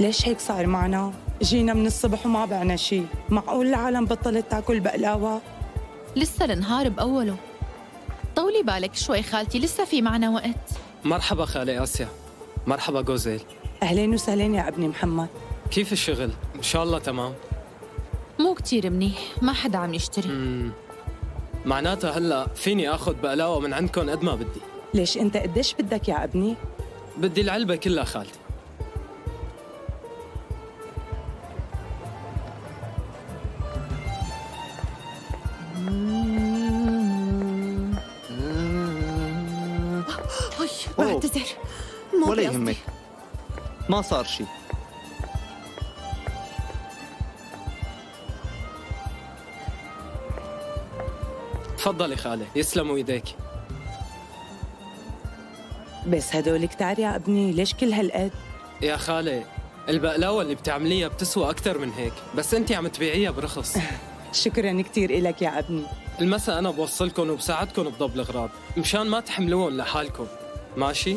ليش هيك صار معنا؟ جينا من الصبح وما بعنا شي. معقول العالم بطلت تاكل بقلاوة؟ لسه النهار بأوله. طولي بالك شوي خالتي، لسه في معنا وقت. مرحبا خالي آسيا. مرحبا جوزيل. أهلين وسهلين يا ابني محمد. كيف الشغل؟ إن شاء الله تمام. مو كتير منيح، ما حدا عم يشتري. معناتها هلأ فيني آخذ بقلاوة من عندكم قد ما بدي. ليش أنت قديش بدك يا ابني؟ بدي العلبة كلها خالتي. بعتذر، مو ولا بقصدي. يهمك، ما صار شي. تفضلي خالي، يسلموا ايديك. بس هدول كتار يا ابني، ليش كل هالقد؟ يا خالي البقلاوة اللي بتعمليها بتسوى أكثر من هيك، بس أنت عم تبيعيها برخص. شكراً كتير إلك يا ابني. المسا أنا بوصلكم وبساعدكم بضبط الأغراض، مشان ما تحملوهم لحالكم، ماشي؟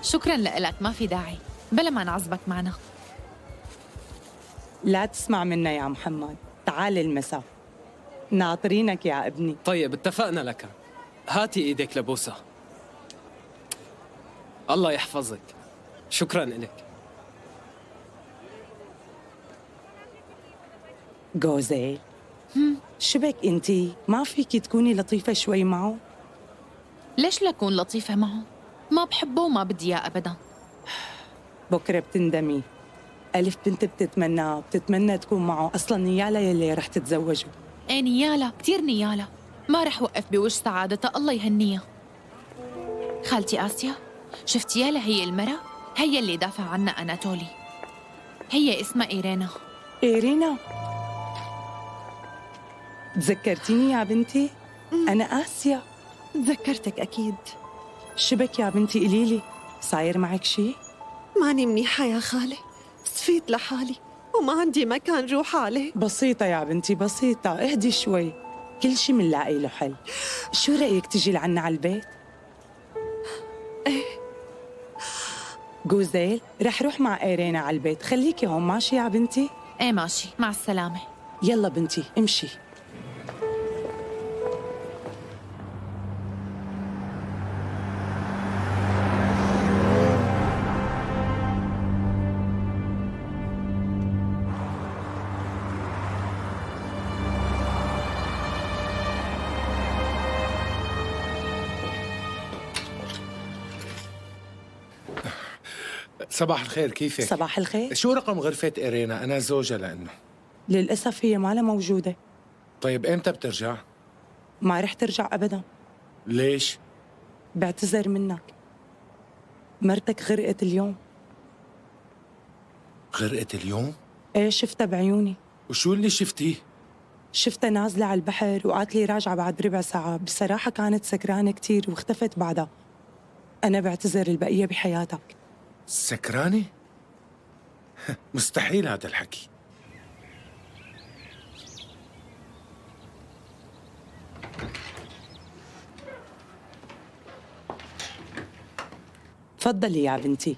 شكراً لك، ما في داعي، بلا ما نعذبك معنا. لا تسمع منا يا محمد، تعال المساء، ناطرينك يا ابني. طيب اتفقنا لك. هاتي إيدك لبوسة. الله يحفظك. شكراً إلك. جوزيل، شبك انتي؟ ما فيكي تكوني لطيفة شوي معه؟ ليش لكون لطيفة معه؟ ما بحبه وما بدي إياه أبداً. بكرة بتندمي. ألف بنت بتتمنى تكون معه، أصلاً نيالا يلي رح تتزوجه. إيه نيالا، كتير نيالا، ما رح وقف بوجه سعادتها، الله يهنيها. خالتي آسيا، شفتيها لهي المرة؟ هي اللي دافع عنا أناتولي. هي اسمها إيرينا. إيرينا، تذكرتيني يا بنتي؟ أنا آسيا. تذكرتك أكيد. شبك يا بنتي، قليلي صاير معك شي؟ ماني منيحة يا خالي، صفيت لحالي وما عندي مكان روح عليه. بسيطة يا بنتي بسيطة، اهدي شوي، كل شي منلاقي له حل. شو رأيك تجي لعنا على البيت؟ ايه. جوزيل، رح روح مع إيرينا على البيت، خليكي هون ماشي يا بنتي؟ إيه ماشي، مع السلامة. يلا بنتي امشي. صباح الخير، كيفك؟ صباح الخير. شو رقم غرفة إيرينا؟ أنا زوجها لأنه. للأسف هي ما لها موجودة. طيب إمتى بترجع؟ ما رح ترجع أبدا. ليش؟ بعتذر منك، مرتك غرقت اليوم. غرقت اليوم؟ ايه شفتها بعيوني. وشو اللي شفتيه؟ شفتها نازلة على البحر وقالت لي راجعة بعد ربع ساعة، بصراحة كانت سكرانة كتير واختفت بعدها. أنا بعتذر البقية بحياتك. سكرانة؟ مستحيل هذا الحكي. تفضلي يا بنتي،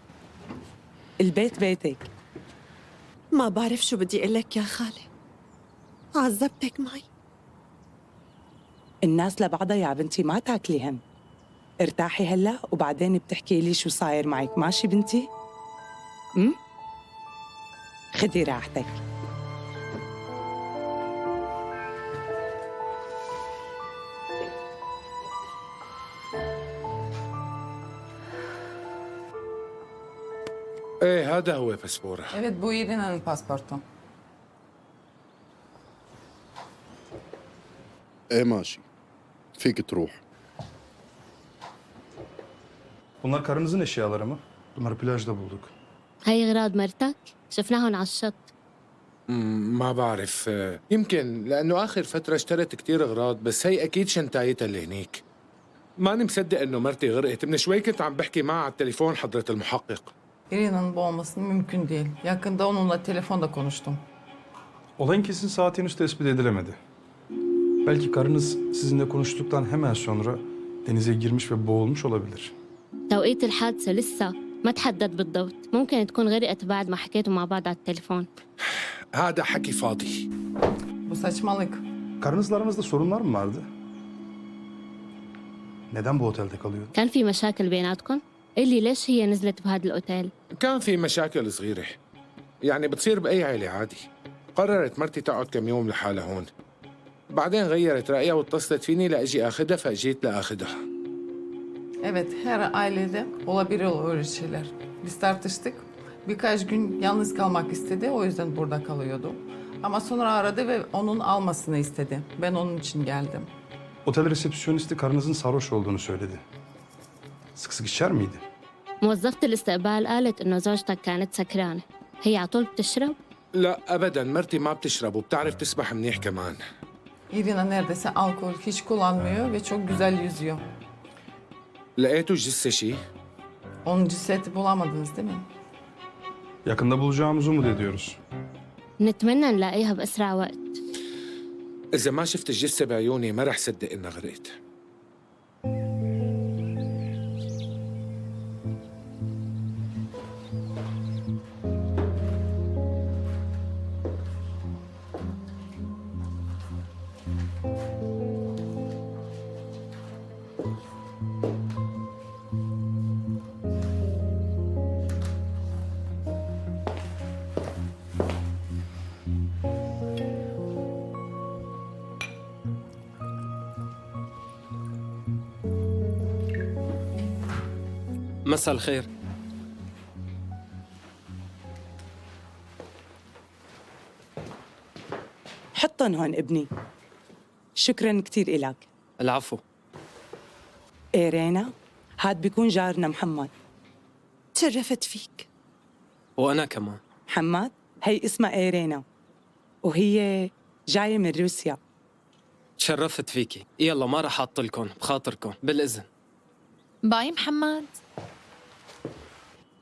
البيت بيتك. ما بعرف شو بدي أقول لك يا خالي، عذبتك معي. الناس لبعضها يا بنتي، ما تاكلي هم. ارتاحي هلا وبعدين بتحكي لي شو صاير معك، ماشي بنتي؟ خدي راحتك. إيه هذا هو باسبورها. Evet, bu Irina'nın pasportu. ايه ماشي، فيك تروح. Bunlar karınızın eşyaları mı? Bunları plajda bulduk. هاي أغراض مرتك؟ شفناهن على الشط. ما بعرف، يمكن لأنه آخر فترة اشترت كتير أغراض، بس هي أكيد شنطايتها اللي هنيك. ماني مصدق إنه مرتي غرقت، من شوي كنت عم بحكي معها على التليفون حضرة المحقق. Irina'nın boğulması mümkün değil. Yakında onunla telefonda konuştum. Olayın kesin saati henüz tespit edilemedi. Belki karınız sizinle konuştuktan hemen sonra denize girmiş ve boğulmuş olabilir. توقيت الحادثة لسه ما تحدد بالضبط، ممكن تكون غرقت بعد ما حكيتوا مع بعض على التليفون. هذا حكي فاضي. Bu saçmalık. Karınızla aranızda sorunlar mı vardı? Neden bu otelde kalıyordu? كان في مشاكل بيناتكم؟ قلي ليش هي نزلت بهذا الأوتيل؟ كان في مشاكل صغيرة، يعني بتصير بأي عيلة عادي. قررت مرتي تقعد كم يوم لحالها هون، بعدين غيرت رأيها واتصلت فيني لأجي أخذها، فأجيت لأخذها. Evet, her ailede olabilir öyle şeyler. Biz tartıştık. Birkaç gün yalnız kalmak istedi. O yüzden burada kalıyordu. Ama sonra aradı ve onun almasını istedi. Ben onun için geldim. Otel resepsiyonisti karınızın sarhoş olduğunu söyledi. Sık sık içer miydi? موظفة الاستقبال قالت إنه زوجتك كانت سكرانة، هي على طول بتشرب؟ لا أبداً، مرتي ما بتشرب وبتعرف تسبح منيح كمان. Irina neredeyse alkol hiç kullanmıyor ve çok güzel yüzüyor. لقيتوا الجثة شي؟ Onun cesedi bulamadınız değil mi? Yakında bulacağımızı umut ediyoruz. نتمنى نلاقيها بأسرع وقت. إذا ما شفت الجثة بعيوني ما رح صدق إنها غرقت. مساء الخير. حطن هون ابني. شكراً كتير إلك. العفو. إيرينا، هاد بيكون جارنا محمد. تشرفت فيك. وأنا كمان. محمد، هي اسمها إيرينا وهي جاية من روسيا. تشرفت فيكي. يلا ما رح أعطلكم بخاطركم، بالإذن. باي محمد.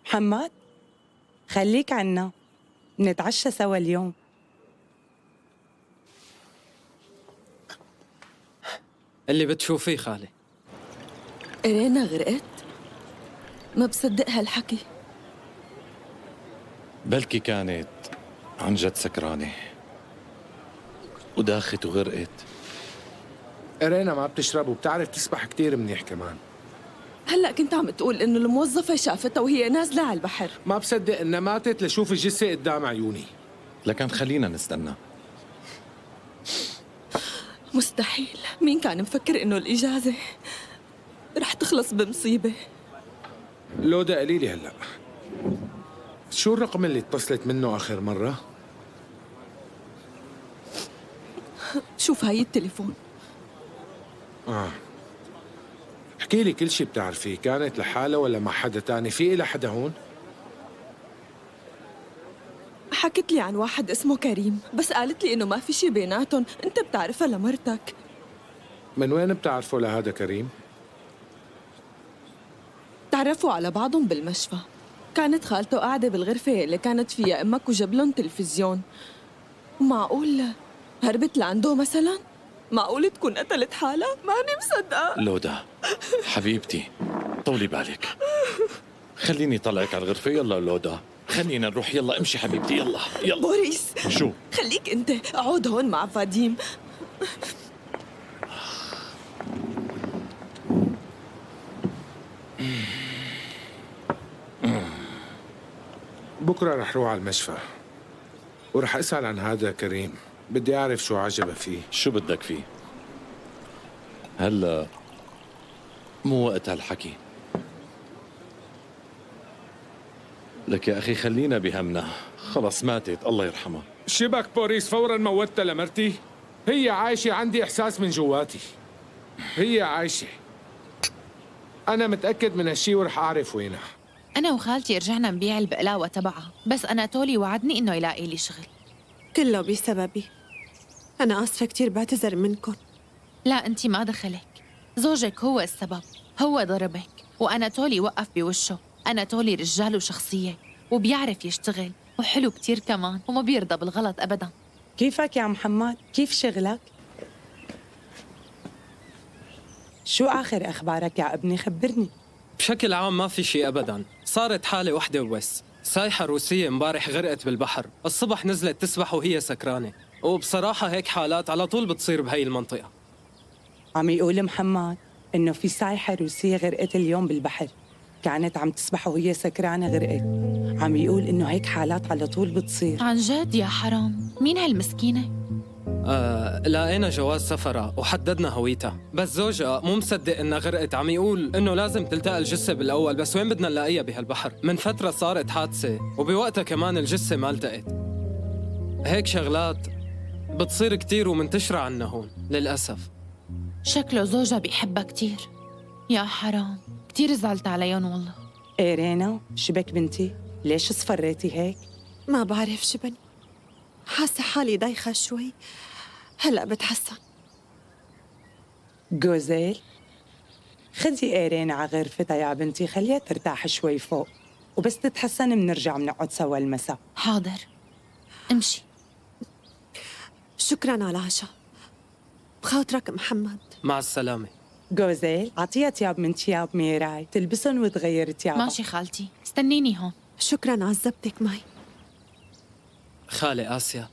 محمد، خليك عنا، نتعشى سوا اليوم. اللي بتشوفيه خالي. إرينا غرقت؟ ما بصدق هالحكي. بلكي كانت عن جد سكرانة وداخت وغرقت. إرينا ما بتشرب وبتعرف تسبح كتير منيح كمان. هلأ كنت عم تقول إنه الموظفة شافتها وهي نازلة على البحر. ما بصدق إنها ماتت لشوف الجثة قدام عيوني. لكن خلينا نستنى. مستحيل، مين كان مفكر إنه الإجازة رح تخلص بمصيبة؟ لودا قليلي هلأ. شو الرقم اللي اتصلت منه آخر مرة؟ شوف هاي التليفون. احكي لي كل شي بتعرفيه، كانت لحالها ولا مع حدا تاني؟ في إلها حدا هون؟ حكت لي عن واحد اسمه كريم، بس قالت لي إنه ما في شي بيناتهم. أنت بتعرفها لمرتك. من وين بتعرفوا لهذا كريم؟ تعرفوا على بعضهم بالمشفى. كانت خالته قاعدة بالغرفة اللي كانت فيها أمك وجاب لهم تلفزيون. معقول هربت لعنده مثلاً؟ معقول تكون قتلت حالها؟ ماني مصدقة. لودا حبيبتي طولي بالك، خليني طلعك على الغرفة. يلا لودا خلينا نروح، يلا امشي حبيبتي، يلا يلا. بوريس شو؟ خليك أنت اقعد هون مع فاديم. بكرة رح روح على المشفى ورح أسأل عن هذا كريم، بدي أعرف شو عجبه فيه. شو بدك فيه؟ هلا مو وقت هالحكي. لك يا أخي خلينا بهمنا، خلص ماتت الله يرحمها. شبك بوريس، فورا موتها لمرتي. هي عايشة، عندي إحساس من جواتي هي عايشة. أنا متأكد من هالشي ورح أعرف وينها. أنا وخالتي رجعنا نبيع البقلاوة تبعها، بس أناتولي وعدني إنه يلاقي لي شغل. كله بسببي. أنا آسفة كتير، بعتذر منكم. لا أنتي ما دخلك، زوجك هو السبب، هو ضربك وأناتولي وقف بوشه. أناتولي رجال وشخصية وبيعرف يشتغل وحلو كتير كمان وما بيرضى بالغلط أبداً. كيفك يا محمد؟ كيف شغلك؟ شو آخر أخبارك يا ابني؟ خبرني. بشكل عام ما في شيء أبداً. صارت حالة وحدة وبس. سايحة روسية امبارح غرقت بالبحر، الصبح نزلت تسبح وهي سكرانة. وبصراحة هيك حالات على طول بتصير بهي المنطقة. عم يقول محمد إنه في سايحة روسية غرقت اليوم بالبحر، كانت عم تسبح وهي سكرانة غرقت. عم يقول إنه هيك حالات على طول بتصير. عن جد يا حرام، مين هالمسكينة؟ لقينا جواز سفرها وحددنا هويتها، بس زوجها مو مصدق انها غرقت. عم يقول انه لازم تلتقى الجثة بالاول، بس وين بدنا نلاقيها بهالبحر؟ من فترة صارت حادثة وبوقتها كمان الجثة ما التقت. هيك شغلات بتصير كتير ومنتشرة عنا هون للأسف. شكله زوجها بيحبها كتير. يا حرام، كتير زعلت عليهم والله. إيه رينا، شبك بنتي؟ ليش اصفريتي هيك؟ ما بعرف شبني، حاسة حالي دايخة شوي. هلأ بتحسن. جوزيل، خدي إيرين على غرفتها يا بنتي، خليها ترتاح شوي فوق، وبس تتحسن منرجع بنقعد سوا المساء. حاضر، امشي. شكراً على العشاء. بخاطرك محمد. مع السلامة. جوزيل، عطيها تياب من تياب ميراي تلبسن وتغير تيابها. ماشي خالتي، استنيني هون. شكراً عزبتك معي. خالة آسيا،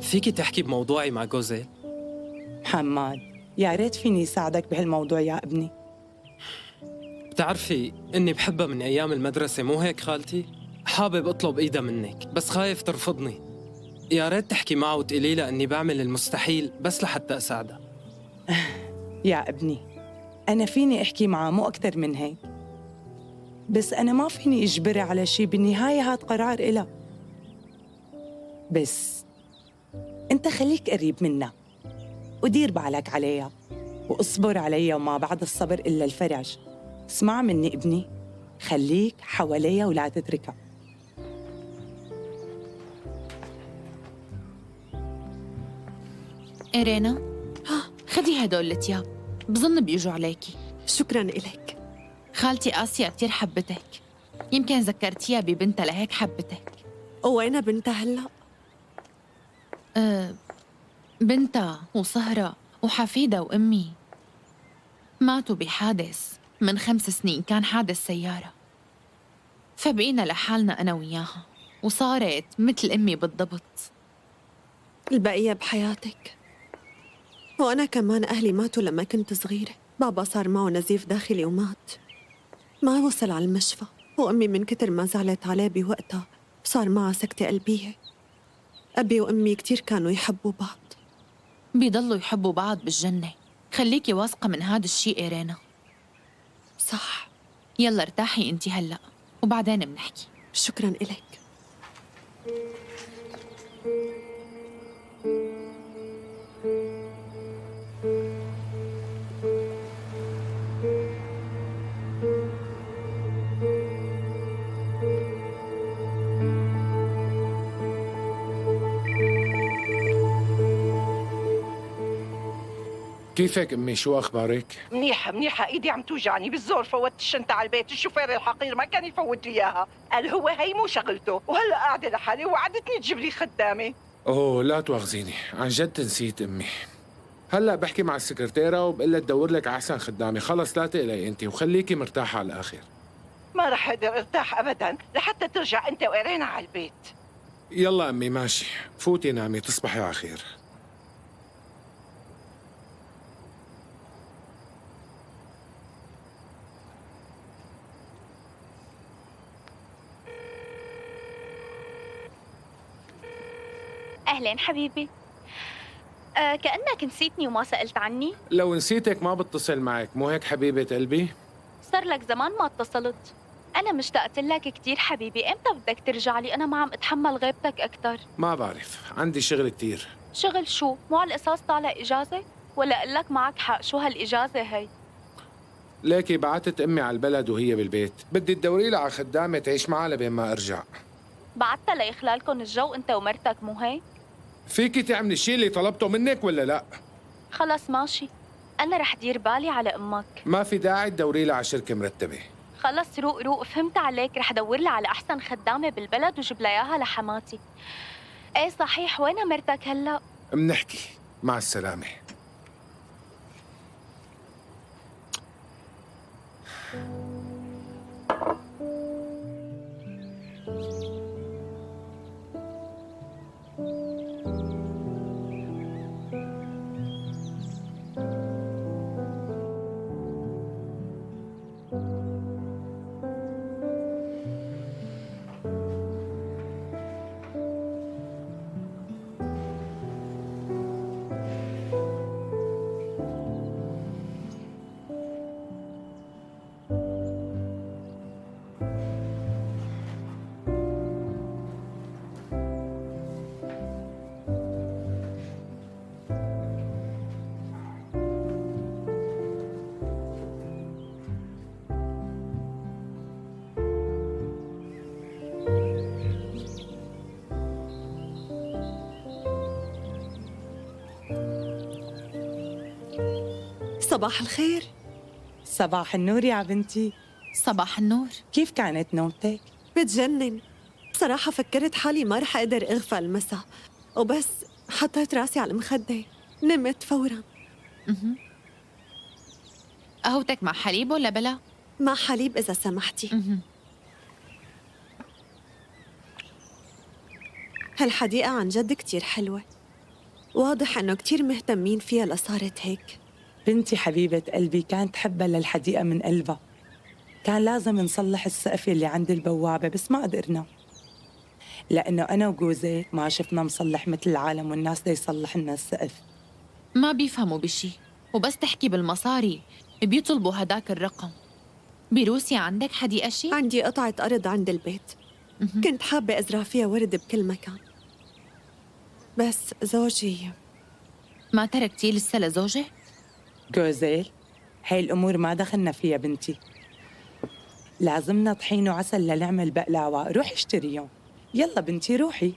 فيكي تحكي بموضوعي مع جوزيل؟ محمد، يا ريت فيني ساعدك بهالموضوع يا ابني. بتعرفي إني بحبها من أيام المدرسة، مو هيك خالتي؟ حابب أطلب إيدها منك بس خايف ترفضني. يا ريت تحكي معه وتقولي لها إني بعمل المستحيل بس لحتى أساعدها. يا ابني، أنا فيني أحكي معه مو أكتر من هيك، بس أنا ما فيني إجبرها على شي، بالنهاية هاد قرار إلها. بس أنت خليك قريب منها ودير بالك عليها واصبر عليها، وما بعد الصبر إلا الفرج. اسمع مني ابني، خليك حواليها ولا تتركها. إيرينا، خدي هدول التياب، بظن بيجوا عليكي. شكراً إليك. خالتي آسيا كتير حبتك، يمكن ذكرتيها ببنتها لهيك حبتك. وين بنتها هلأ؟ بنتها وصهرة وحفيدة وأمي ماتوا بحادث من 5 سنين، كان حادث سيارة، فبقينا لحالنا أنا وياها، وصارت مثل أمي بالضبط. البقية بحياتك. وأنا كمان أهلي ماتوا لما كنت صغيرة. بابا صار معه نزيف داخلي ومات، ما وصل على المشفى. وأمي من كتر ما زعلت عليه بوقتها صار معها سكتة قلبية. أبي وأمي كتير كانوا يحبوا بعض. بيضلوا يحبوا بعض بالجنة، خليكي واثقة من هذا الشيء إيرينا. صح. يلا ارتاحي انتي هلأ وبعدين بنحكي. شكراً إليك. كيفك أمي؟ شو أخبارك؟ منيحة منيحة، ايدي عم توجعني بالزور. فوتت الشنطة على البيت، الشوفير الحقير ما كان يفوت لي اياها، قال هو هي مو شغلته، وهلا قاعدة لحالي وعدتني تجيب لي خدامة. أوه لا تواخذيني، عن جد نسيت أمي. هلا بحكي مع السكرتيرة وبقول لها تدور لك أحسن خدامة. خلص لا تقلقي أنت وخليكي مرتاحة على الآخر. ما رح اقدر ارتاح ابدا لحتى ترجع انت وإيرينا على البيت. يلا أمي ماشي، فوتي نامي، تصبحي على خير. أهلين حبيبي. كأنك نسيتني وما سألت عني. لو نسيتك ما بتصل معك، مو هيك حبيبة قلبي؟ صار لك زمان ما اتصلت. أنا مشتقت لك كتير حبيبي، إمتى بدك ترجع لي؟ أنا ما عم أتحمل غيبتك أكتر. ما بعرف، عندي شغل كتير. شغل شو؟ مو على الأساس طالع إجازة؟ ولا أقول لك معك حق، شو هالإجازة هي؟ ليكي بعتت أمي على البلد وهي بالبيت، بدي تدوري لها على خدامة تعيش معها لبين ما أرجع. بعتها ليخلالكن الجو أنت ومرتك، مو هيك؟ فيكي تعملي الشيء اللي طلبته منك ولا لا؟ خلص ماشي، أنا رح دير بالي على أمك. ما في داعي تدوري لها على شركة مرتبة. خلص روق روق، فهمت عليك. رح دور لها على أحسن خدامة بالبلد وجيب لها إياها لحماتي. إيه صحيح، وين مرتك هلأ؟ منحكي، مع السلامة. صباح الخير. صباح النور يا بنتي. صباح النور. كيف كانت نومتك؟ بتجنن. بصراحة فكرت حالي ما رح أقدر أغفى المساء، وبس حطيت راسي على المخدة نمت فوراً. قهوتك مع حليب ولا بلا؟ مع حليب إذا سمحتي. هالحديقة عن جد كتير حلوة، واضح إنه كتير مهتمين فيها لصارت هيك. بنتي حبيبة قلبي كانت تحبها للحديقة من قلبها. كان لازم نصلح السقف اللي عند البوابة بس ما قدرنا، لأنه أنا وجوزي ما شفنا مصلح مثل العالم والناس دا يصلح لنا السقف. ما بيفهموا بشي، وبس تحكي بالمصاري بيطلبوا هداك الرقم. بروسيا عندك حديقة شي؟ عندي قطعة أرض عند البيت. كنت حابة أزرع فيها ورد بكل مكان، بس زوجي ما تركتيه لسه لزوجك؟ جوزيل، هاي الأمور ما دخلنا فيها بنتي. لازمنا طحين وعسل لنعمل بقلاوة، روحي اشتريهم. يلا بنتي روحي.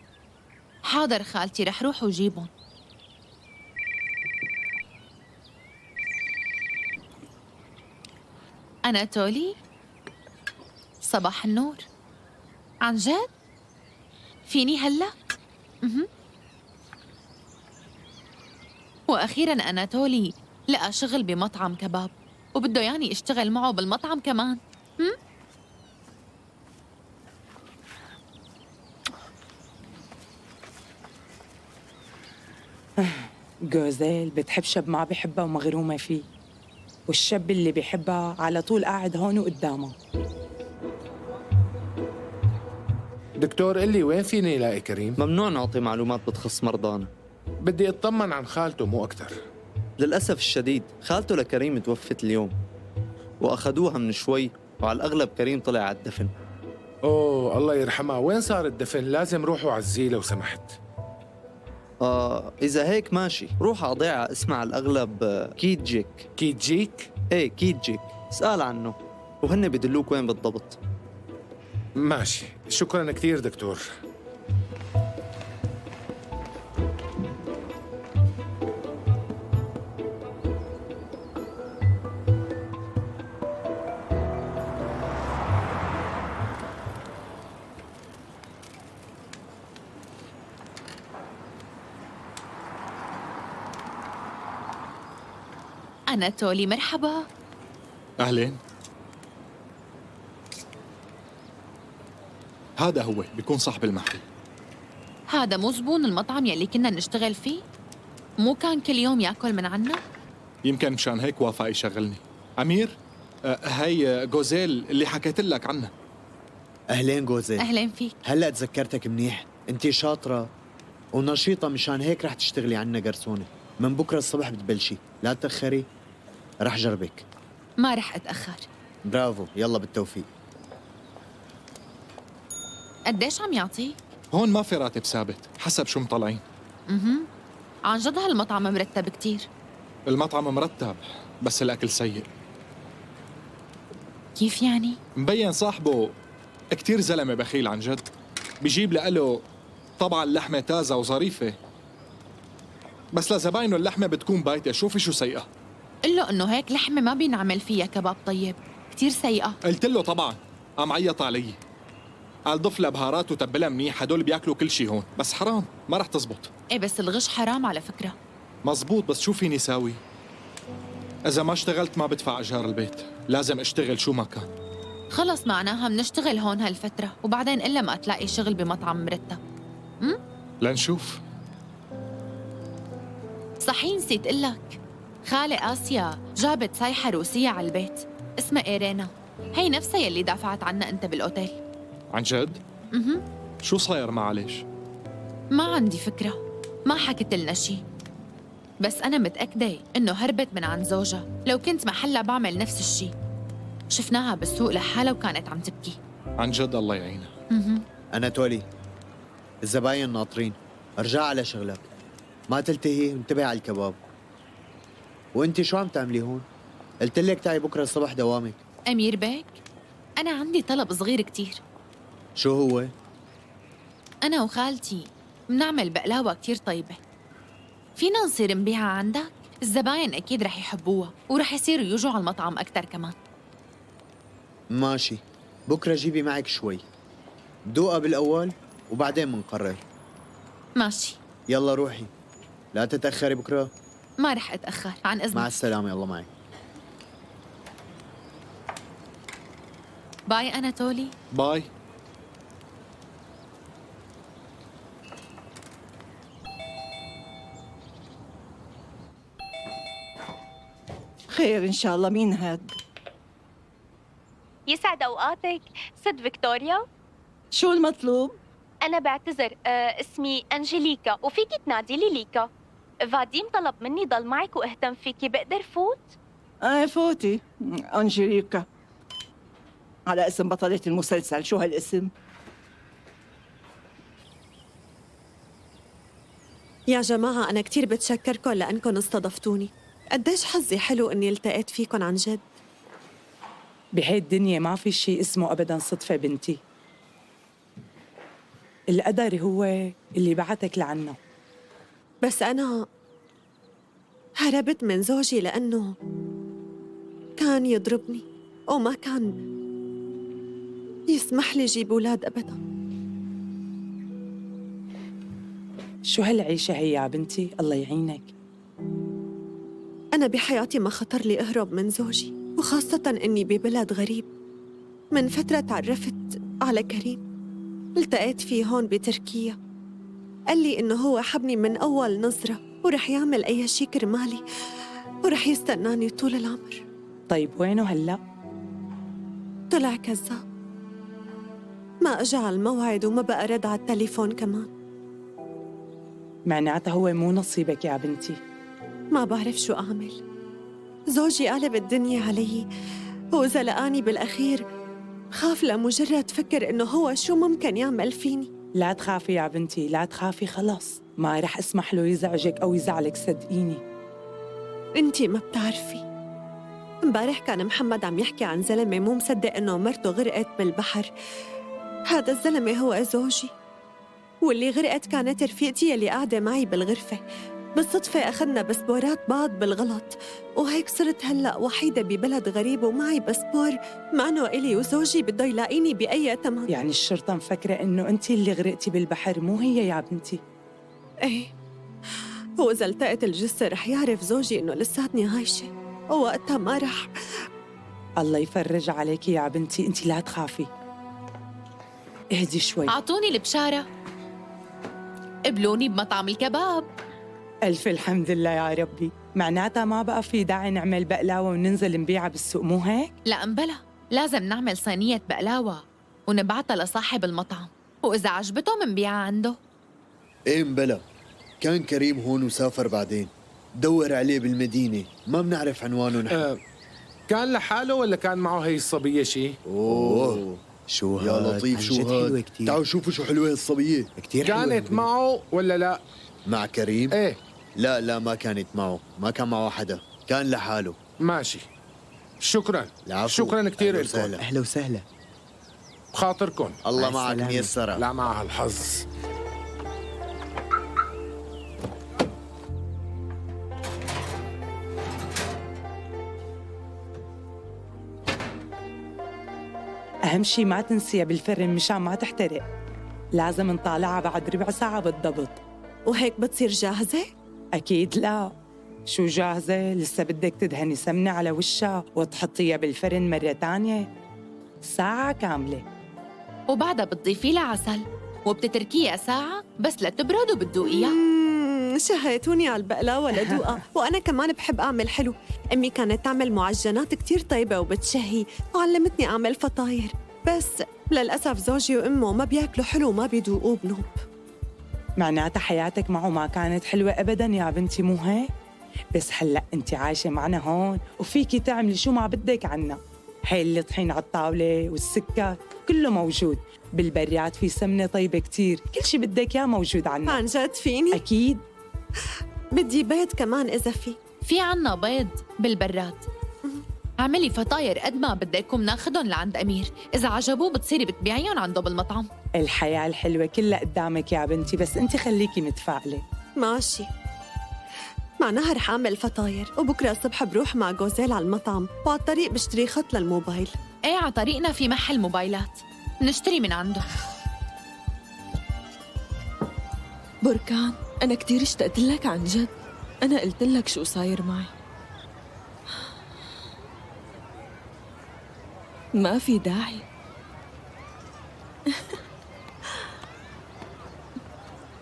حاضر خالتي، رح روح وجيبهم. أناتولي، صباح النور. عن جد؟ فيني هلأ؟ وأخيراً أناتولي لقى شغل بمطعم كباب، وبده ياني اشتغل معه بالمطعم كمان. جوزيل بتحب شب ما بحبها ومغرومة فيه، والشاب اللي بيحبها على طول قاعد هون وقدامها. دكتور قل لي وين فيني لاقي كريم؟ ممنوع نعطي معلومات بتخص مرضانا. بدي اطمن عن خالته مو أكتر. للأسف الشديد خالته لكريم توفت اليوم، وأخذوها من شوي، وعلى الأغلب كريم طلع على الدفن. أوه الله يرحمها، وين صار الدفن؟ لازم روحوا عزيه لو سمحت. إذا هيك ماشي، روح أضيع اسمع على الأغلب كيتجيك. كيتجيك؟ إيه كيتجيك، اسأل عنه وهن بدلوك وين بالضبط. ماشي، شكراً كثير دكتور. أناتولي مرحبا. أهلين. هذا هو بيكون صاحب المحل. هذا مو زبون المطعم يلي كنا نشتغل فيه؟ مو كان كل يوم ياكل من عنا؟ يمكن مشان هيك وافق يشغلني. أمير، هاي جوزيل اللي حكيت لك عنها. أهلين جوزيل. أهلين فيك. هلأ تذكرتك منيح، أنتي شاطرة ونشيطة، مشان هيك رح تشتغلي عنا قرصونة. من بكرة الصبح بتبلشي، لا تأخري، رح جربك. ما رح أتأخر. برافو، يلا بالتوفيق. قديش عم يعطي؟ هون ما في راتب ثابت، حسب شو مطلعين. عن جد هالمطعم مرتب كتير. المطعم مرتب بس الأكل سيء. كيف يعني؟ مبين صاحبه كتير زلمة بخيل عن جد. بيجيب لقله طبعا اللحمة تازة وظريفة، بس لزباينه اللحمة بتكون بايتة. شوفي شو سيئة. قل له إنه هيك لحمة ما بينعمل فيها كباب طيب، كتير سيئة. قلت له طبعا، قام عيط علي، قال ضف لها بهارات وتبلها منيح، هدول بياكلوا كل شي هون، بس حرام ما رح تزبط. إيه بس الغش حرام على فكرة. مزبوط، بس شو فيني ساوي؟ إذا ما اشتغلت ما بدفع إيجار البيت، لازم أشتغل شو ما كان. خلص معناها منشتغل هون هالفترة وبعدين إلا ما تلاقي شغل بمطعم مرتب. لنشوف. صحيح نسيت قلك، خالة آسيا جابت سايحة روسية على البيت اسمها إيرينا، هي نفسها يلي دافعت عنا أنت بالأوتيل. عن جد؟ شو صاير معها ليش؟ ما عندي فكرة، ما حكت لنا شي، بس أنا متأكدة إنه هربت من عند زوجها. لو كنت محلها بعمل نفس الشي. شفناها بالسوق لحالها وكانت عم تبكي. عن جد الله يعينها. أناتولي، الزباين ناطرين، ارجع على شغلك، ما تلتهي وانتبه على الكباب. وانت شو عم تعملي هون؟ قلت لك تعي بكره الصبح دوامك. أمير بيك، أنا عندي طلب صغير كتير. شو هو؟ أنا وخالتي بنعمل بقلاوة كتير طيبة، فينا نصير نبيعها عندك؟ الزباين أكيد رح يحبوها ورح يصيروا يجوا على المطعم أكتر كمان. ماشي، بكره جيبي معك شوي، دوقها بالأول وبعدين منقرر. ماشي. يلا روحي، لا تتأخري بكره. ما رح أتأخر، عن إذنك. مع السلامة، يلا معي. باي أناتولي. باي. خير إن شاء الله. مين هاد؟ يسعد أوقاتك ست فيكتوريا. شو المطلوب؟ أنا بعتذر، اسمي أنجيليكا وفيكي تنادي لي ليكا. فاديم طلب مني ضل معك واهتم فيكي، بقدر فوت؟ فوتي. أنجيليكا على اسم بطلة المسلسل، شو هالاسم؟ يا جماعة أنا كتير بتشكركن لأنكن استضفتوني. قديش حظي حلو إني التقيت فيكن عن جد. بهي الدنيا ما في شيء اسمه أبداً صدفة بنتي. القدر هو اللي بعتك لعنا. بس أنا هربت من زوجي لأنه كان يضربني وما كان يسمح لي جيب أولاد أبداً. شو هالعيشة هي يا بنتي؟ الله يعينك. أنا بحياتي ما خطر لي أهرب من زوجي، وخاصة إني ببلد غريب. من فترة تعرفت على كريم، التقيت فيه هون بتركيا. قال لي إنه هو حبني من أول نظرة ورح يعمل أي شي كرمالي ورح يستناني طول العمر. طيب وينه هلأ؟ طلع كذاب، ما أجا على الموعد وما بقى رد على التليفون كمان. معناتها هو مو نصيبك يا بنتي. ما بعرف شو أعمل. زوجي قلب الدنيا علي، وإذا لقاني بالأخير خاف لمجرد فكر إنه هو شو ممكن يعمل فيني. لا تخافي يا بنتي، لا تخافي، خلص ما رح اسمح له يزعجك أو يزعلك، صدقيني. انتي ما بتعرفي، امبارح كان محمد عم يحكي عن زلمة مو مصدق إنه مرته غرقت بالبحر. هذا الزلمة هو زوجي، واللي غرقت كانت رفيقتي اللي قاعدة معي بالغرفة. بالصدفة أخذنا باسبورات بعض بالغلط، وهيك صرت هلأ وحيدة ببلد غريب ومعي باسبور معنه إلي، وزوجي بده يلاقيني بأي تمن. يعني الشرطة مفكرة إنه أنتِ اللي غرقتي بالبحر مو هي يا بنتي؟ إيه، وإذا التقت الجثة رح يعرف زوجي إنه لساتني عايشة، ووقتها ما رح. الله يفرج عليكي يا بنتي، أنتِ لا تخافي، اهدي شوي. أعطوني البشارة، قبلوني بمطعم الكباب. ألف الحمد لله يا ربي. معناتها ما بقى في داعي نعمل بقلاوة وننزل نبيعها بالسوق، مو هيك؟ لا مبلا، لازم نعمل صينية بقلاوة ونبعتها لصاحب المطعم، وإذا عجبته منبيعها عنده. ايه مبلا، كان كريم هون وسافر بعدين، دور عليه بالمدينة، ما بنعرف عنوانه نحن. كان لحاله ولا كان معه هي الصبية شي؟ اوه شو يا هاد؟ لطيف، عن شو جد هاد؟ حلوة كتير. تعالوا شوفوا شو حلوة هالصبية، كتير حلوة. كانت معه ولا لا؟ مع كريم؟ ايه. لا ما كانت معه، ما كان معه حدا، كان لحاله. ماشي، شكرا. العفو. شكرا كتير أهلا لكم. وسهلا. أهلا وسهلا. بخاطركم. الله معك ميسرة. لا مع هالحظ. أهم شي ما تنسيها بالفرن مشان ما تحترق. لازم نطالعها بعد ربع ساعة بالضبط. وهيك بتصير جاهزة؟ أكيد لا، شو جاهزة؟ لسه بدك تدهني سمنة على وشها وتحطيها بالفرن مرة تانية؟ ساعة كاملة. وبعدها بتضيفي لها عسل وبتتركيها ساعة بس لتبرد وبتدوقيها. شهيتوني على البقلاوة لدوقة. وأنا كمان بحب أعمل حلو. أمي كانت تعمل معجنات كتير طيبة وبتشهي، وعلمتني أعمل فطاير. بس للأسف زوجي وأمه ما بياكلوا حلو وما بيدوقوه بنوب. معناتها حياتك معه ما كانت حلوة أبداً يا بنتي، مو هيك؟ بس هلأ أنت عايشة معنا هون وفيكي تعملي شو ما بدك عنا. هاي الطحين على الطاولة والسكر كله موجود. بالبراد في سمنة طيبة كتير، كل شي بدك إياه موجود عنا. عن جد فيني؟ أكيد. بدي بيض كمان إذا في عنا بيض بالبراد. اعملي فطاير قد ما بدك ومناخدهم لعند أمير، إذا عجبوه بتصيري بتبيعيهم عنده بالمطعم. الحياة الحلوة كلها قدامك يا بنتي، بس أنت خليكي متفائلة. ماشي. معناها رح أعمل فطاير، وبكرة الصبح بروح مع جوزيل على المطعم، وعلى الطريق بشتري خط للموبايل. ايه، على طريقنا في محل موبايلات نشتري من عنده. بركان، أنا كتير اشتقت لك عن جد. أنا قلت لك شو صاير معي. ما في داعي.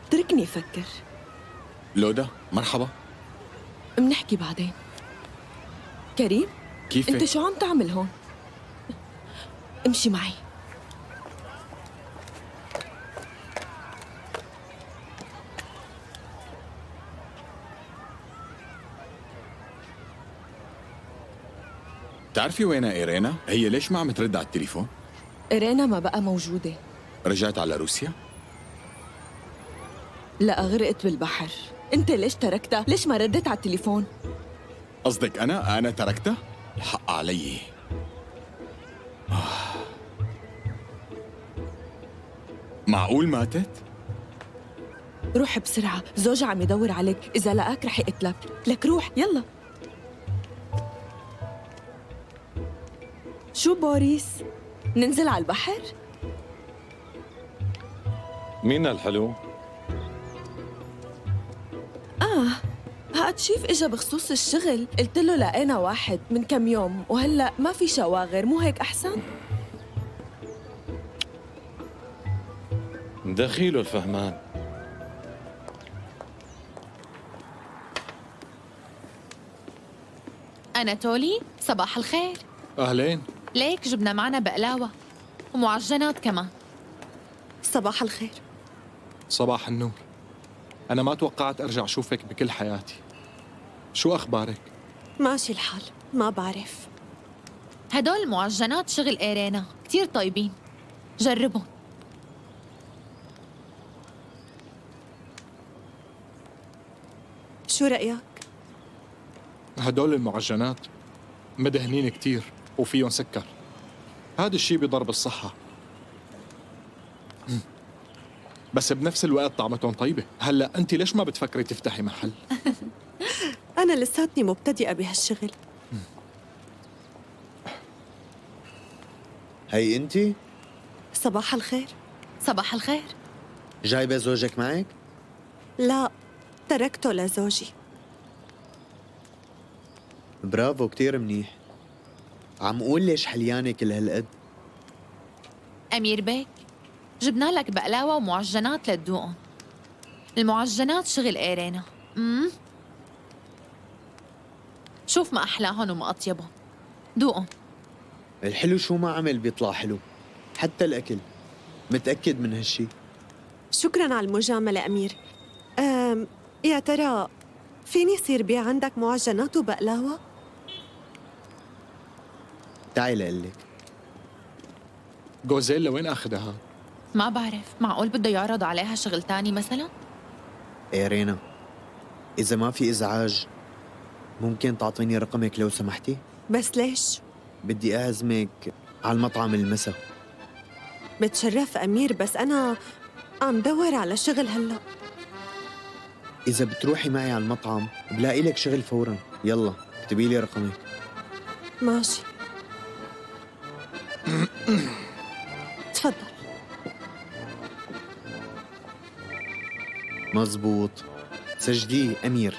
اتركني أفكر. لودا مرحبا. منحكي بعدين. كريم، كيفك؟ أنت شو عم تعمل هون؟ امشي معي. بتعرفي وينها إيرينا؟ هي ليش ما عم ترد على التليفون؟ إيرينا ما بقى موجودة. رجعت على روسيا؟ لا، غرقت بالبحر. أنت ليش تركتها؟ ليش ما ردت على التليفون؟ قصدك أنا تركتها؟ الحق علي. معقول ماتت؟ روح بسرعة، زوجها عم يدور عليك، إذا لقاك رح يقتلك. لك روح، يلا. شو بوريس؟ ننزل على البحر؟ مين الحلو؟ هاد شيف إجا بخصوص الشغل، قلت له لقينا واحد من كم يوم وهلأ ما في شواغر، مو هيك أحسن؟ دخيله الفهمان. أناتولي، صباح الخير. أهلين. ليك جبنا معنا بقلاوة ومعجنات كمان. صباح الخير. صباح النور. أنا ما توقعت أرجع أشوفك بكل حياتي. شو أخبارك؟ ماشي الحال، ما بعرف. هدول المعجنات شغل إيرينا، كتير طيبين، جربهم. شو رأيك؟ هدول المعجنات مدهنين كتير وفيهم سكر. هذا الشيء بيضر بالصحة، بس بنفس الوقت طعمتهم طيبة. هلأ أنت ليش ما بتفكري تفتحي محل؟ أنا لساتني مبتدئة بهالشغل. هي أنت؟ صباح الخير. صباح الخير. جايبة زوجك معك؟ لا، تركته لزوجي. برافو، كتير منيح. عم قول ليش حليانة كل هالقد؟ أمير بيك، جبنا لك بقلاوة ومعجنات لتدوقهم. المعجنات شغل إيرينا. شوف ما أحلاهم وما أطيبهم، دوقهم. الحلو شو ما عمل بيطلع حلو، حتى الأكل. متأكد من هالشي. شكراً على المجاملة أمير. يا ترى فيني صير بيع عندك معجنات وبقلاوة؟ تعي لقلك. جوزيل لوين أخذها؟ ما بعرف، معقول بده يعرض عليها شغل تاني مثلاً؟ إيه رينا، إذا ما في إزعاج ممكن تعطيني رقمك لو سمحتي؟ بس ليش؟ بدي أعزمك على المطعم المسا. بتشرف أمير، بس أنا عم دور على شغل هلأ. إذا بتروحي معي على المطعم بلاقي لك شغل فوراً. يلا اكتبي لي رقمك. ماشي. تفضل. مزبوط، سجليه أمير.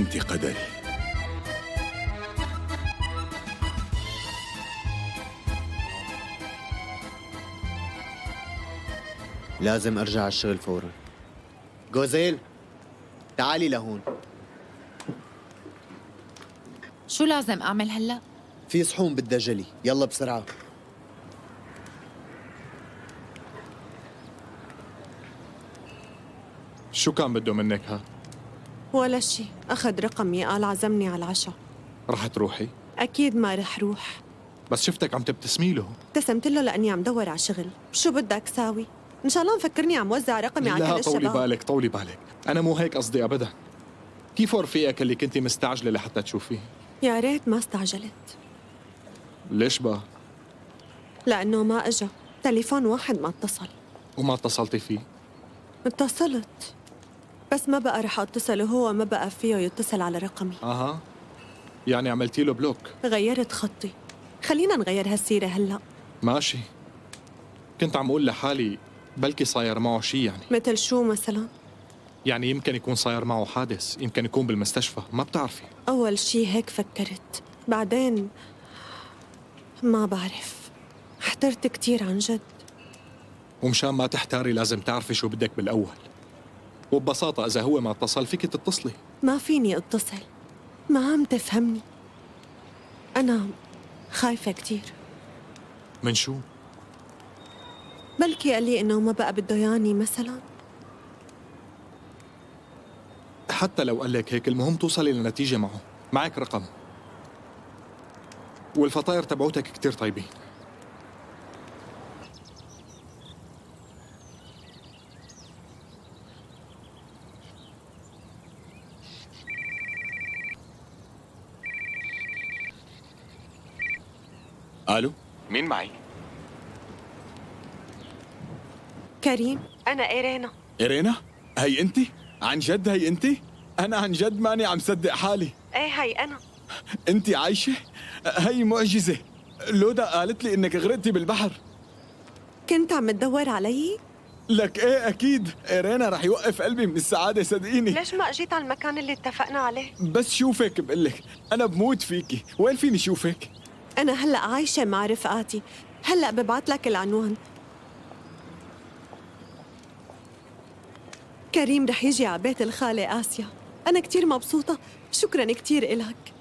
انت قدري. لازم ارجع على الشغل فورا. جوزيل تعالي لهون. شو لازم أعمل هلأ؟ في صحون بدها جلي، يلا بسرعة. شو كان بده منك ها؟ ولا شي، أخذ رقمي قال عزمني على العشاء. رح تروحي؟ أكيد ما رح روح. بس شفتك عم تبتسمي له. ابتسمت له لأني عم دور على شغل. شو بدك ساوي؟ إن شاء الله مفكرني عم وزع رقمي على كل لا الشباب. طولي بالك طولي بالك، أنا مو هيك قصدي أبدا. كيف رفيقك اللي كنتي مستعجلة لحتى تشوفيه؟ يا ريت ما استعجلت. ليش بقى؟ لأنه ما إجا، تليفون واحد ما اتصل. وما اتصلتي فيه؟ اتصلت بس ما بقى رح اتصل وهو ما بقى فيه يتصل على رقمي. أها، يعني عملتي له بلوك؟ غيرت خطي. خلينا نغير هالسيرة هلأ. ماشي. كنت عم أقول لحالي بلكي صاير معه شي يعني. مثل شو مثلا؟ يعني يمكن يكون صاير معه حادث، يمكن يكون بالمستشفى، ما بتعرفي. أول شي هيك فكرت، بعدين ما بعرف. احترت كتير عن جد. ومشان ما تحتاري لازم تعرفي شو بدك بالأول. وببساطة إذا هو ما اتصل فيك تتصلي. ما فيني اتصل، ما عم تفهمني. أنا خايفة كتير. من شو؟ بلكي قال لي إنه ما بقى بده ياني مثلا. حتى لو قال لك هيك المهم توصلي لنتيجة معه. معك رقم والفطاير تبعوتك كتير طيبين. الو، مين معي؟ كريم، أنا إيرينا. إيرينا؟ هي انت؟ عن جد هي انت؟ انا عن جد ماني عم صدق حالي. إيه هي أنا. انت عايشة؟ هي معجزة. لودا قالت لي انك غرقتي بالبحر. كنت عم تدور علي؟ لك ايه اكيد، إيرينا رح يوقف قلبي من السعادة صدقيني. ليش ما اجيت على المكان اللي اتفقنا عليه؟ بس شوفك بقلك، انا بموت فيكي، وين فيني شوفك؟ أنا هلأ عايشة مع رفقاتي، هلأ ببعت لك العنوان. كريم رح يجي على بيت الخالة آسيا. أنا كتير مبسوطة، شكراً كتير إلك.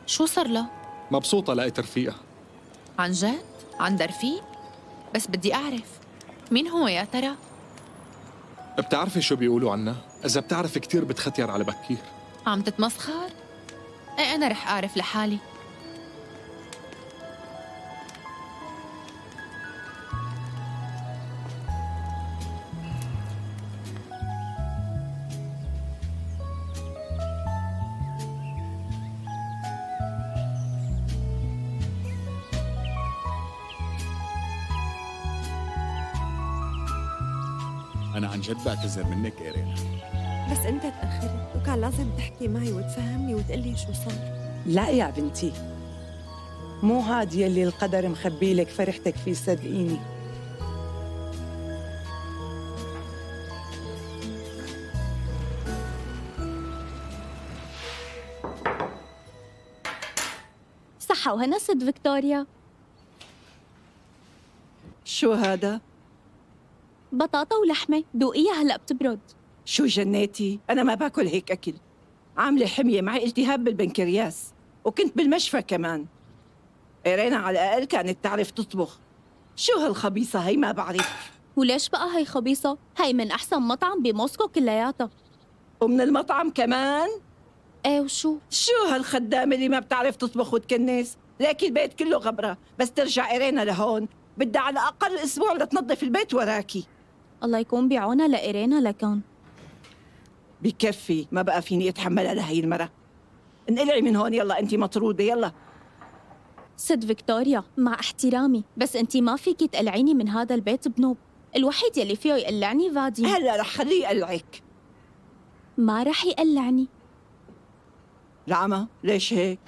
شو صار له؟ مبسوطة لقيت رفيقة. عن جد؟ عند رفيق؟ بس بدي أعرف مين هو يا ترى؟ بتعرفي شو بيقولوا عنا؟ إذا بتعرف كتير بتختير على بكير. عم تتمسخر؟ ايه أنا رح أعرف لحالي. انا عن جد بعتذر منك إيرينا. بس أنت تأخرت وكان لازم تحكي معي وتفهمني وتقلي شو صار. لا يا بنتي، مو هاد يلي القدر مخبي لك فرحتك فيه، صدقيني. صحة وهنا ست فيكتوريا. شو هذا؟ بطاطا ولحمة، دوقيها هلأ بتبرد. شو جناتي؟ أنا ما باكل هيك أكل. عاملة حمية معي التهاب بالبنكرياس وكنت بالمشفى كمان. إيرينا على الأقل كانت تعرف تطبخ. شو هالخبيصة هي ما بعرف. وليش بقى هي خبيصة؟ هي من أحسن مطعم بموسكو كلياتها. ومن المطعم كمان؟ ايه وشو؟ شو هالخدامة اللي ما بتعرف تطبخ وتكنس؟ لكن البيت كله غبرة، بس ترجع إيرينا لهون بدها على الأقل أسبوع لتنظف البيت وراكي. الله يكون بعونها لإيرينا لكان. بكفي، ما بقى فيني أتحملها لهي المرة. انقلعي من هون يلا، أنت مطرودة يلا. ست فيكتوريا، مع احترامي بس انتي ما فيكي تقلعيني من هذا البيت بنوب. الوحيد يلي فيه يقلعني فادي. هلا رح خليه يقلعك. ما رح يقلعني. نعمة، ليش هيك؟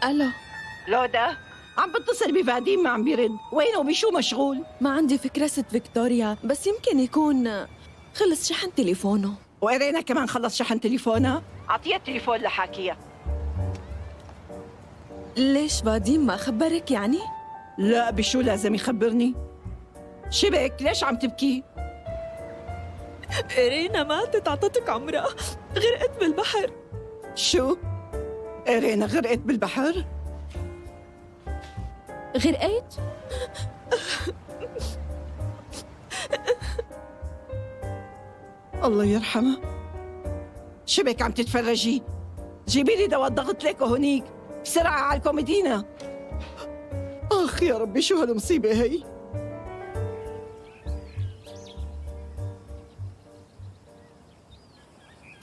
الو لودا، عم بتصل بفاديم ما عم بيرد، وينه بشو مشغول؟ ما عندي فكرة ست فيكتوريا، بس يمكن يكون خلص شحن تليفونه. وإيرينا كمان خلص شحن تليفونها؟ أعطيها التليفون لحاكيها. ليش فاديم ما خبرك يعني؟ لا، بشو لازم يخبرني؟ شبك ليش عم تبكي؟ إيرينا ماتت، عطتك عمرها، غرقت بالبحر. شو؟ إيرينا غرقت بالبحر؟ غرقت؟ الله يرحمها. شبك عم تتفرجي؟ جيبي لي دواء الضغط لك وهنيك بسرعة على الكوميدينا. آخ يا ربي، شو هالمصيبة هي؟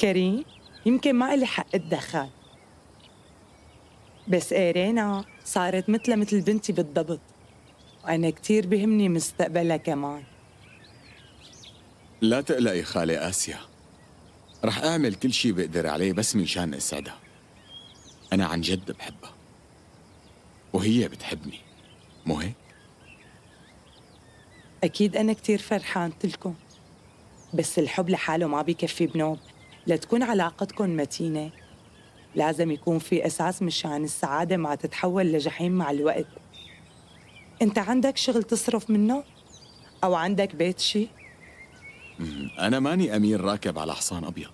كريم، يمكن ما إلي حق أتدخل، بس إيرينا صارت مثلها مثل بنتي بالضبط، وأنا كتير بهمني مستقبلها كمان. لا تقلقي خالي آسيا، رح أعمل كل شي بقدر عليه بس من شان أسعدها. أنا عن جد بحبها وهي بتحبني، مو هيك؟ أكيد أنا كتير فرحانة لكم، بس الحب لحاله ما بيكفي بنوب. لتكون علاقتكم متينة لازم يكون في أساس مشان السعادة ما تتحول لجحيم مع الوقت. أنت عندك شغل تصرف منه؟ أو عندك بيت شي؟ أنا ماني أمير راكب على حصان أبيض،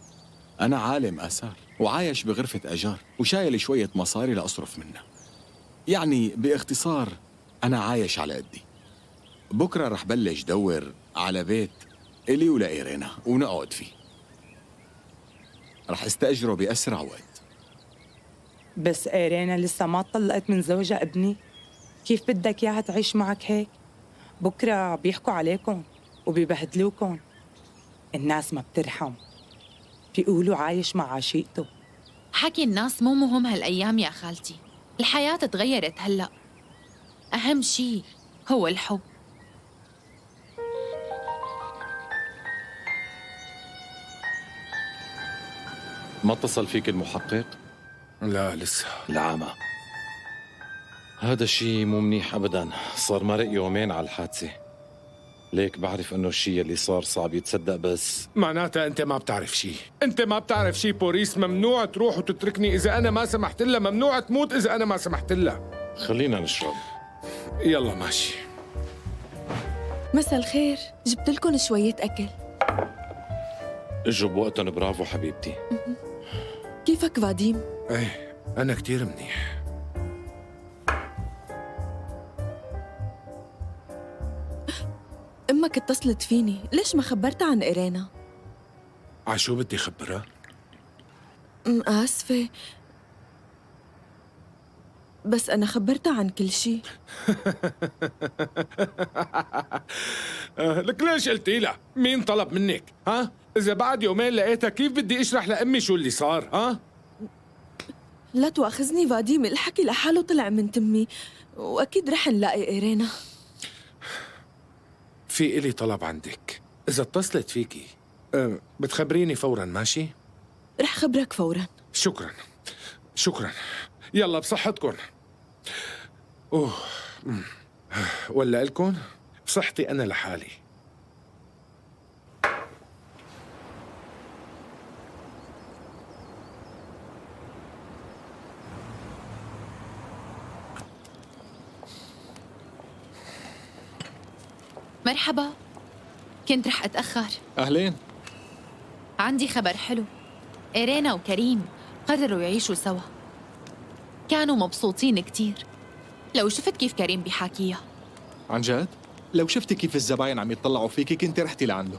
أنا عالم آثار وعايش بغرفة أجار وشايل شوية مصاري لأصرف منها. يعني باختصار أنا عايش على قدي. بكرة رح بلش دور على بيت إلي ولإيرينا ونقعد فيه. رح استأجره بأسرع وقت. بس إيرينا لسه ما طلقت من زوجها ابني، كيف بدك إياها تعيش معك هيك؟ بكرة بيحكوا عليكم وبيبهدلوكم. الناس ما بترحم، بيقولوا عايش مع عشيقته. حكي الناس مو مهم هالأيام يا خالتي، الحياة تغيرت هلأ، أهم شي هو الحب. ما اتصل فيك المحقق؟ لا لسه. العامة هذا الشيء مو منيح أبداً، صار مرق يومين على الحادثة، ليك بعرف إنه الشيء اللي صار صعب يتصدق بس معناتها أنت ما بتعرف شيء، أنت ما بتعرف شيء. بوريس ممنوع تروح وتتركني إذا أنا ما سمحت لها، ممنوع تموت إذا أنا ما سمحت لها. خلينا نشرب. يلا ماشي. مساء الخير، جبت لكم شوية أكل. اجوا بوقتهم، برافو حبيبتي. كيفك فاديم؟ ايه أنا كتير منيح. أمك اتصلت فيني، ليش ما خبرتها عن إيرينا؟ عشو بدي خبرها؟ آسفة، بس أنا خبرتها عن كل شيء. لك ليش قلتي لها؟ مين طلب منك؟ ها؟ إذا بعد يومين لقيتها كيف بدي أشرح لأمي شو اللي صار؟ ها؟ لا تواخذني فاديم، الحكي لحاله طلع من تمي، وأكيد رح نلاقي إيرينا. في إلي طلب عندك، إذا اتصلت فيكي بتخبريني فوراً، ماشي؟ رح خبرك فوراً. شكراً شكراً. يلا بصحتكن. أوه ولا إلكن بصحتي أنا لحالي. مرحبا، كنت رح أتأخر. أهلين. عندي خبر حلو، إيرينا وكريم قرروا يعيشوا سوا، كانوا مبسوطين كتير. لو شفت كيف كريم بيحاكيها. عن جد؟ لو شفتي كيف الزباين عم يتطلعوا فيكي كنت رحتي لعنده.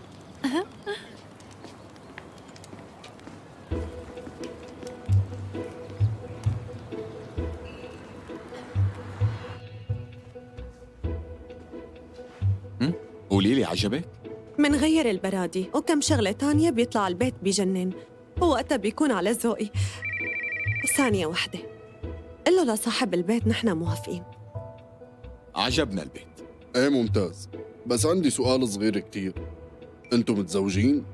قولي لي، عجبك؟ منغير البرادي وكم شغلة تانية بيطلع البيت بجنن، ووقتها بيكون على ذوقي. ثانية واحدة، قل له لصاحب البيت نحن موافقين. عجبنا البيت. ايه ممتاز، بس عندي سؤال صغير كتير. انتم متزوجين؟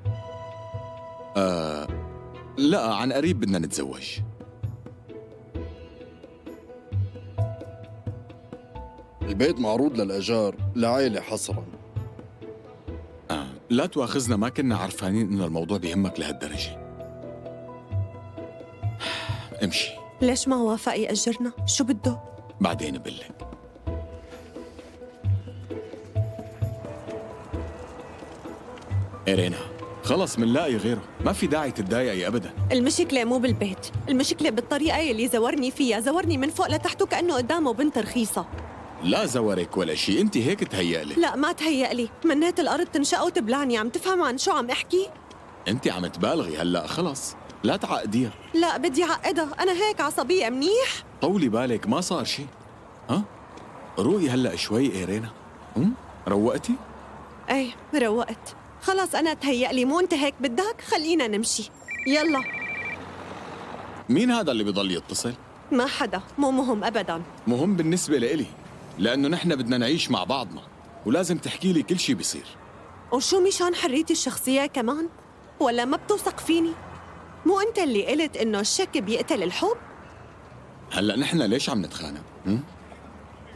لا، عن قريب بدنا نتزوج. البيت معروض للأجار لعائلة حصرا. لا تواخذنا، ما كنا عرفانين إنه الموضوع بيهمك لهالدرجة. امشي. ليش ما وافق يأجرنا؟ شو بده؟ بعدين بقلك. إيرينا، خلص منلاقي غيره، ما في داعي تتضايقي أبدا. المشكلة مو بالبيت، المشكلة بالطريقة اللي زورني فيها، زورني من فوق لتحت وكأنه قدامه بنت رخيصة. لا زورك ولا شيء، انت هيك تهيألي. لا ما تهيألي، منيت الأرض تنشق وتبلعني. عم تفهم عن شو عم احكي؟ انت عم تبالغي هلا، خلص لا تعقديها. لا بدي عقدها، أنا هيك عصبية منيح. طولي بالك، ما صار شيء. ها؟ روقي هلا شوي إيرينا. روقتي؟ ايه روقت. خلص أنا تهيألي، مو أنت هيك بدك؟ خلينا نمشي، يلا. مين هذا اللي بضل يتصل؟ ما حدا، مو مهم أبداً. مهم بالنسبة لإلي، لأنه نحن بدنا نعيش مع بعضنا ولازم تحكي لي كل شيء بيصير. وشو مشان حريتي الشخصية كمان؟ ولا ما بتوثق فيني؟ مو أنت اللي قلت إنه الشك بيقتل الحب؟ هلا نحن ليش عم نتخانق؟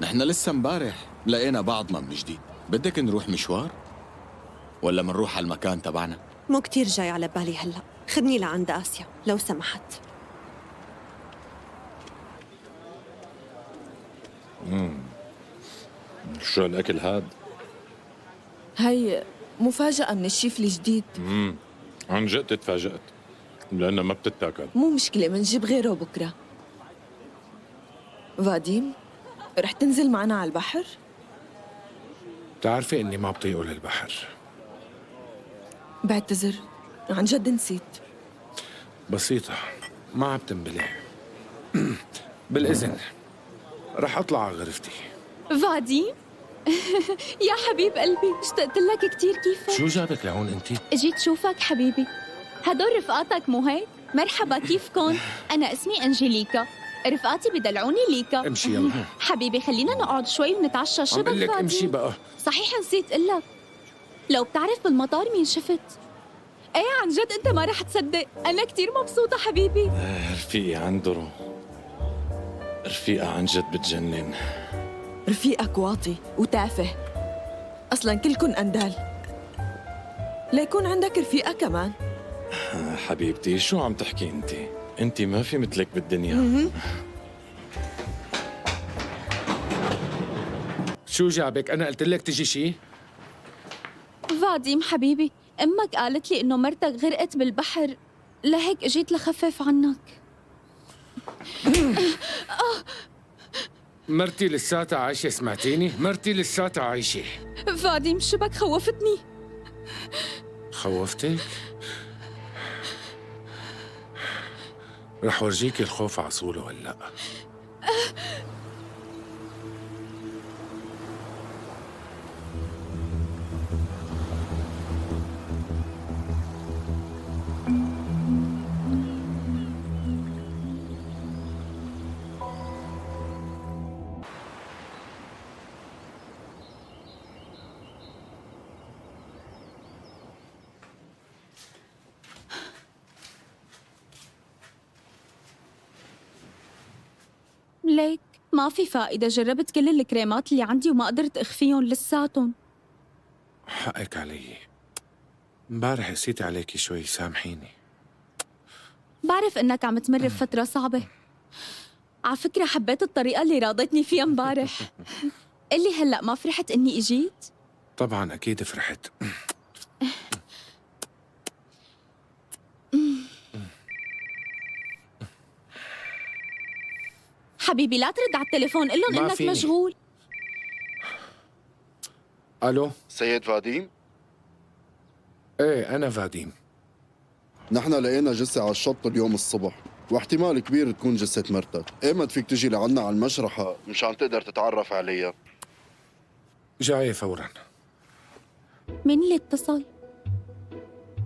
نحن لسه امبارح لقينا بعضنا من جديد. بدك نروح مشوار؟ ولا منروح على المكان تبعنا؟ مو كتير جاي على بالي هلا، خدني لعند آسيا لو سمحت. شو الأكل هاد؟ هي مفاجأة من الشيف الجديد. عن جد تفاجأت لأنها ما بتتاكل. مو مشكلة، منجيب غيره بكرة. فاديم، رح تنزل معنا على البحر؟ بتعرفي إني ما بطيقه للبحر. بعتذر، عن جد نسيت. بسيطة، ما عم تنبلع. بالإذن رح أطلع على غرفتي. فاديم يا حبيب قلبي، اشتقت لك كتير. كيفك؟ شو جابك لهون انتي؟ اجيت شوفك حبيبي. هدول رفقاتك مو هيك؟ مرحبا، كيفكن؟ أنا اسمي أنجيليكا، رفقاتي بدلعوني ليكا. امشي يلا حبيبي خلينا نقعد شوي ونتعشى. شو عم بقول لك بدك امشي بقى. صحيح نسيت قلك، لو بتعرف بالمطار مين شفت؟ ايه عن جد انت ما رح تصدق، انا كتير مبسوطة حبيبي. رفيقي عنده رفيقة عن جد بتجنن. رفيقك واطي وتافه، أصلاً كلكن أندال، ليكون عندك رفيقة كمان. حبيبتي شو عم تحكي انت؟ انت ما في مثلك بالدنيا. شو جابك؟ أنا قلت لك تجي شي؟ فاديم حبيبي، امك قالت لي انه مرتك غرقت بالبحر، لهيك اجيت لخفف عنك. مرتي لساتها عايشة، سمعتيني؟ مرتي لساتها عايشة. فاديم شو بك، خوفتني. خوفتك؟ رح ورجيك الخوف عصوله هلأ. ليك ما في فائدة، جربت كل الكريمات اللي عندي وما قدرت اخفيهم لساتهم. حقك علي، امبارح قسيت عليكي شوي، سامحيني. بعرف انك عم تمر بفترة صعبة، على فكرة حبيت الطريقة اللي راضتني فيها امبارح. قلي هلأ ما فرحت اني اجيت؟ طبعا اكيد فرحت. حبيبي لا ترد على التليفون، قل لهم انك فيني. مشغول. الو سيد فاديم؟ ايه انا فاديم. نحن لقينا جثة على الشط اليوم الصبح، واحتمال كبير تكون جثة مرتك. ايمت فيك تجي لعنا على المشرحة مشان تقدر تتعرف عليها؟ جاي فورا. مين اللي اتصل؟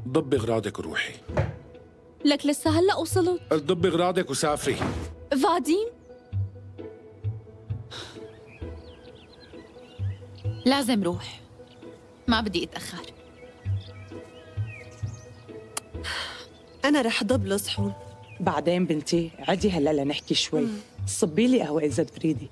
ضبي اغراضك وروحي. لك لسه هلأ وصلت؟ ضبي اغراضك وسافري. فاديم لازم روح، ما بدي اتأخر. أنا رح ضب له صحون. بعدين بنتي عدي هلا لنحكي شوي. صبي لي قهوة إذا تريدي.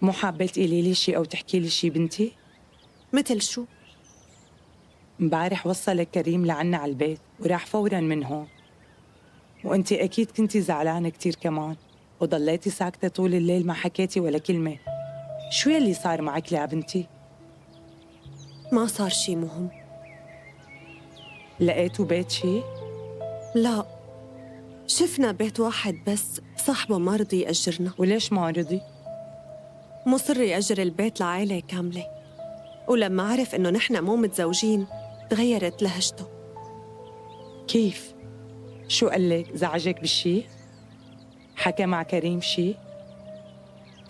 مو حابة تقولي لي شي أو تحكي لي شي بنتي؟ مثل شو؟ امبارح وصلك كريم لعنا على البيت وراح فوراً من هون، وانتي أكيد كنتي زعلانة كتير كمان وضليتي ساكتة طول الليل ما حكيتي ولا كلمة. شو يلي صار معك يا بنتي؟ ما صار شي مهم. لقيتوا بيت شي؟ لا، شفنا بيت واحد بس صاحبه ما رضي يأجرنا. وليش ما رضي؟ مصر يأجر البيت لعائلة كاملة، ولما عرف إنه نحن مو متزوجين تغيرت لهجته. كيف؟ شو قالك؟ زعجك بالشي؟ حكى مع كريم شي؟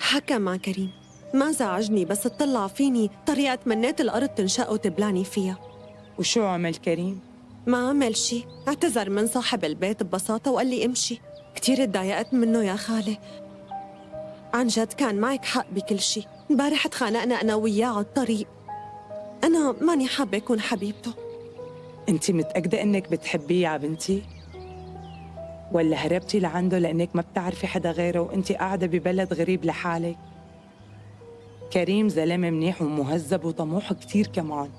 حكى مع كريم، ما زعجني بس اطلع فيني طريقة تمنيت الأرض تنشق وتبلعني فيها. وشو عمل كريم؟ ما عمل شي، اعتذر من صاحب البيت ببساطة وقال لي امشي. كتير تضايقت منه يا خالي، عن جد كان معك حق بكل شي. امبارح تخانقنا أنا وياه على الطريق، أنا ماني حابة أكون حبيبته. انتي متأكدة انك بتحبيه يا بنتي؟ ولا هربتي لعنده لانك ما بتعرفي حدا غيره وانتي قاعدة ببلد غريب لحالك؟ كريم زلمة منيح ومهذب وطموح كتير كمان،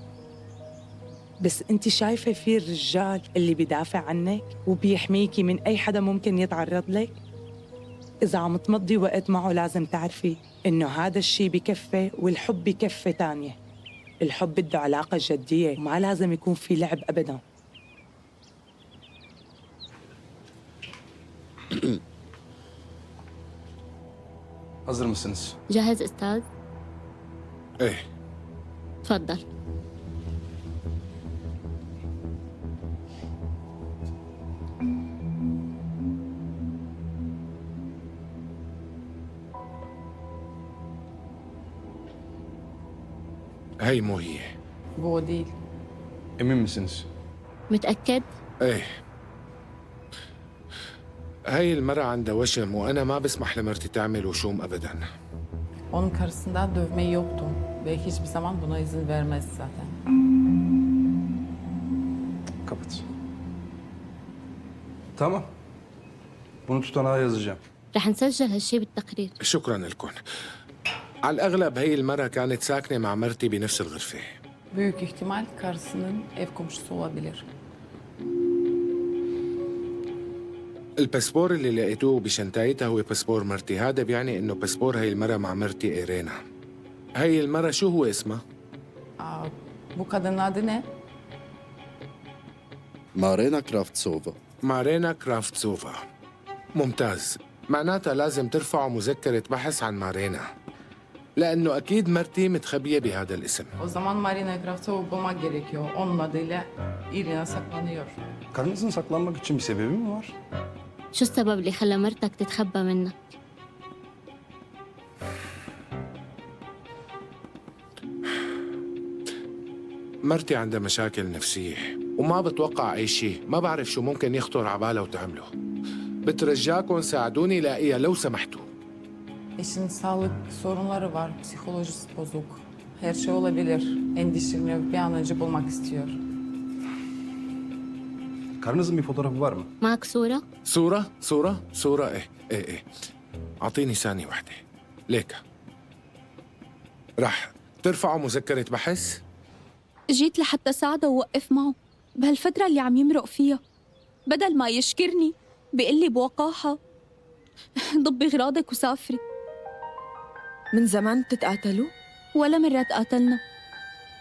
بس انتي شايفة فيه الرجال اللي بيدافع عنك وبيحميكي من اي حدا ممكن يتعرض لك؟ إذا عم تمضي وقت معه لازم تعرفي إنه هذا الشي بكفي والحب بكفي تانية. الحب بده علاقة جدية وما لازم يكون في لعب أبداً. hazır mısınız? جاهز أستاذ؟ ايه تفضل. هي مو هي. Bu o değil. Emin misiniz? متأكد؟ ايه هاي المرة عندها وشم وأنا ما بسمح لمرتي تعمل وشوم أبداً. Onun karısından dövme yoktu ve hiçbir zaman buna izin vermez zaten. Kapat. Tamam. Bunu tutanağa yazacağım. رح نسجل هالشي بالتقرير. شكراً لكم. على الأغلب هي المرة كانت ساكنة مع مرتي بنفس الغرفة. Büyük ihtimal karısının ev komşusu olabilir. الباسبور اللي لقيتوه بشنطايتها هو باسبور مرتي، هذا بيعني إنه باسبور هي المرة مع مرتي إيرينا. هي المرة شو هو اسمها؟ Bu kadının adı ne? مارينا كرافتسوفا. مارينا كرافتسوفا. ممتاز، معناتها لازم ترفعوا مذكرة بحث عن مارينا لأنه أكيد مرتي متخبية بهذا الاسم. O zaman Marina Kravtsov'u bulmak gerekiyor. Onun adıyla Irina saklanıyor. Karınızın saklanmak için bir sebebi mi var? شو السبب اللي خلى مرتك تتخبى منك؟ مرتي عندها مشاكل نفسية وما بتوقع أي شيء، ما بعرف شو ممكن يخطر على بالها وتعمله. بترجاكم ساعدوني لاقيها لو سمحتوا. Eşinin sağlık sorunları var, psikolojisi bozuk. Her şey olabilir. Endişeleniyor, bir an önce bulmak istiyor. Karınızın bir fotoğrafı var mı? معك صورة؟ صورة إيه. أعطيني ثانية واحدة. ليك رح ترفعوا مذكرة بحث؟ جيت لحتى ساعده ووقف معه بهالفترة اللي عم يمرق فيها. بدل ما يشكرني بيقول لي بوقاحة ضبي اغراضك وسافري. من زمان بتتقاتلوا؟ ولا مرة تقاتلنا.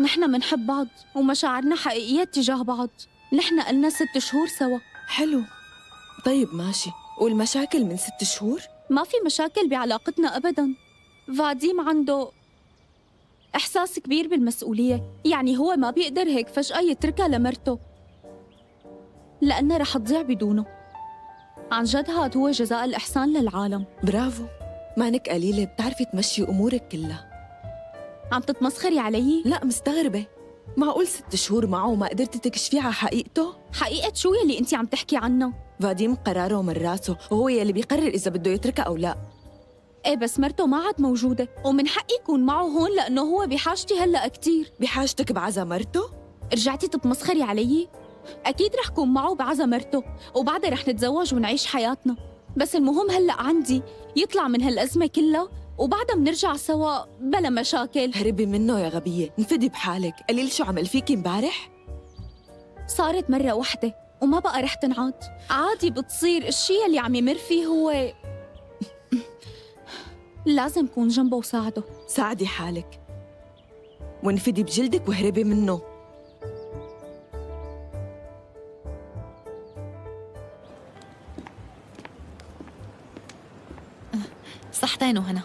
نحن منحب بعض ومشاعرنا حقيقية تجاه بعض. نحن قلنا 6 شهور سوا. حلو. طيب ماشي، والمشاكل من 6 شهور؟ ما في مشاكل بعلاقتنا أبداً. فاديم عنده إحساس كبير بالمسؤولية، يعني هو ما بيقدر هيك فجأة يتركها لمرته لأنها رح تضيع بدونه. عن جد هاد هو جزاء الإحسان للعالم. برافو، مانك قليلة، بتعرفي تمشي أمورك كلها. عم تتمسخري علي؟ لا مستغربة، معقول 6 شهور معه وما قدرتي تكشفيه على حقيقته؟ حقيقة شو يلي أنت عم تحكي عنها؟ فاديم قراره من راسه وهو يلي بيقرر إذا بده يتركها أو لا. إيه بس مرته ما عاد موجودة ومن حقي يكون معه هون لأنه هو بحاجتي هلأ كتير. بحاجتك بعزا مرته؟ رجعتي تتمسخري علي؟ أكيد رح كون معه بعزا مرته وبعدها رح نتزوج ونعيش حياتنا. بس المهم هلأ عندي يطلع من هالأزمة كلها وبعدها منرجع سوا بلا مشاكل. هربي منه يا غبية، انفدي بحالك. قليل شو عمل فيكي امبارح؟ صارت مرة واحدة وما بقى رح تنعاد. عادي بتصير، الشيء اللي عم يمر فيه هو لازم كون جنبه وساعده. ساعدي حالك وانفدي بجلدك وهربي منه. صحتين وهنا.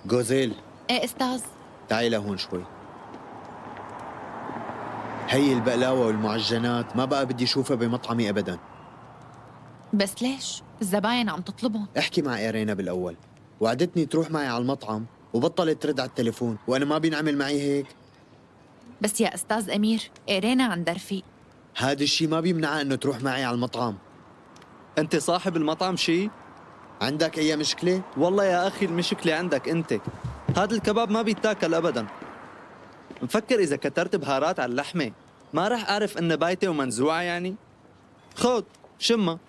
جوزيل، ايه استاذ؟ تعي لهون شوي. هي البقلاوة والمعجنات ما بقى بدي اشوفها بمطعمي ابدا. بس ليش؟ الزباين عم تطلبهم. احكي مع ايرينا بالاول، وعدتني تروح معي على المطعم وبطلت ترد على التليفون، وانا ما بينعمل معي هيك. بس يا استاذ امير، ايرينا عندها رفيق. هذا الشيء ما بيمنعها انه تروح معي على المطعم. انت صاحب المطعم شي؟ عندك اي مشكلة؟ والله يا اخي المشكلة عندك انت. هذا الكباب ما بيتاكل ابدا. مفكر اذا كترت بهارات على اللحمة ما رح اعرف انها بايتة ومنزوعة يعني؟ خد شمها.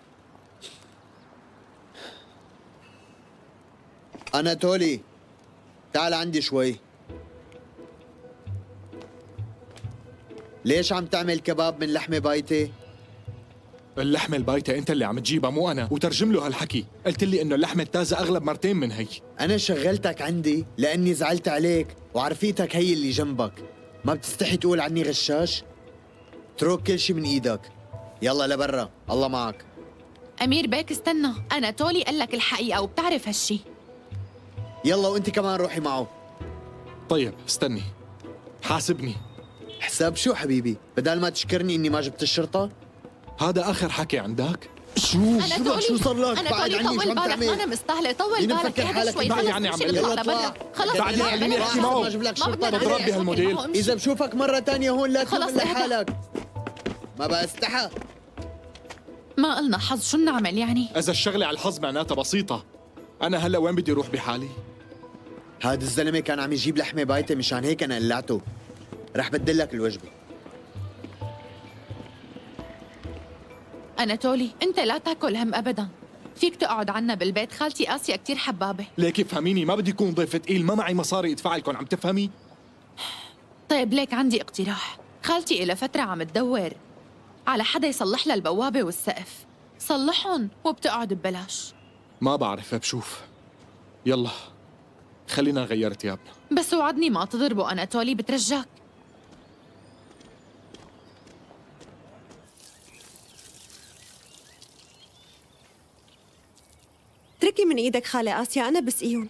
أناتولي، تعال عندي شوي. ليش عم تعمل كباب من لحمة بايتة؟ اللحمة البايتة انت اللي عم تجيبها مو انا، وترجم له هالحكي. قلت لي انه اللحمة التازة اغلب مرتين من هي. أنا شغلتك عندي لأني زعلت عليك وعرفيتك هي اللي جنبك. ما بتستحي تقول عني غشاش؟ اترك كل شي من ايدك. يلا لبرا، الله معك. امير بيك استنى، أناتولي قال لك الحقيقة وبتعرف هالشي. يلا وانت كمان روحي معه. طيب استني، حاسبني. حساب شو حبيبي؟ بدل ما تشكرني اني ما جبت الشرطة؟ هذا اخر حكي عندك؟ شو صار لك؟ بعد أناتولي عني، طول شو عم بالك، تعمل؟ أنا مستاهلة. طول مين بالك، مفكر اهدى حالك شوي. انت؟ خلص يعني نمشي عم نطلع يلا لبرا. خلص بعدين لا، خليني لا، أحكي لا، معه. ما اجيب لك ما شرطة. بدنا بضرب نحكي. بهالموديل. امشي. إذا بشوفك مرة تانية هون لا خلص تقوم اهدى. لحالك. ما بقى استحى. ما قلنا حظ، شو نعمل يعني؟ اذا الشغلة على الحظ معناتها بسيطة. انا هلا وين بدي اروح بحالي؟ هذا الزلمة كان عم يجيب لحمة بايتة، مشان هيك أنا قلعته. رح بدلك الوجبة. أناتولي، أنت لا تاكل هم أبداً. فيك تقعد عنا بالبيت، خالتي آسيا كتير حبابة. ليكي فهميني، ما بدي يكون ضيف تقيل، ما معي مصاري ادفع لكم، عم تفهمي؟ طيب ليك عندي اقتراح. خالتي إلى فترة عم تدور على حدا يصلح لها البوابة والسقف. صلحهم وبتقعد ببلاش. ما بعرف، بشوف. يلا خلينا نغير ثيابنا. بس وعدني ما تضربه أناتولي، بترجاك. اتركي من ايدك خالة آسيا، أنا بسقيهم.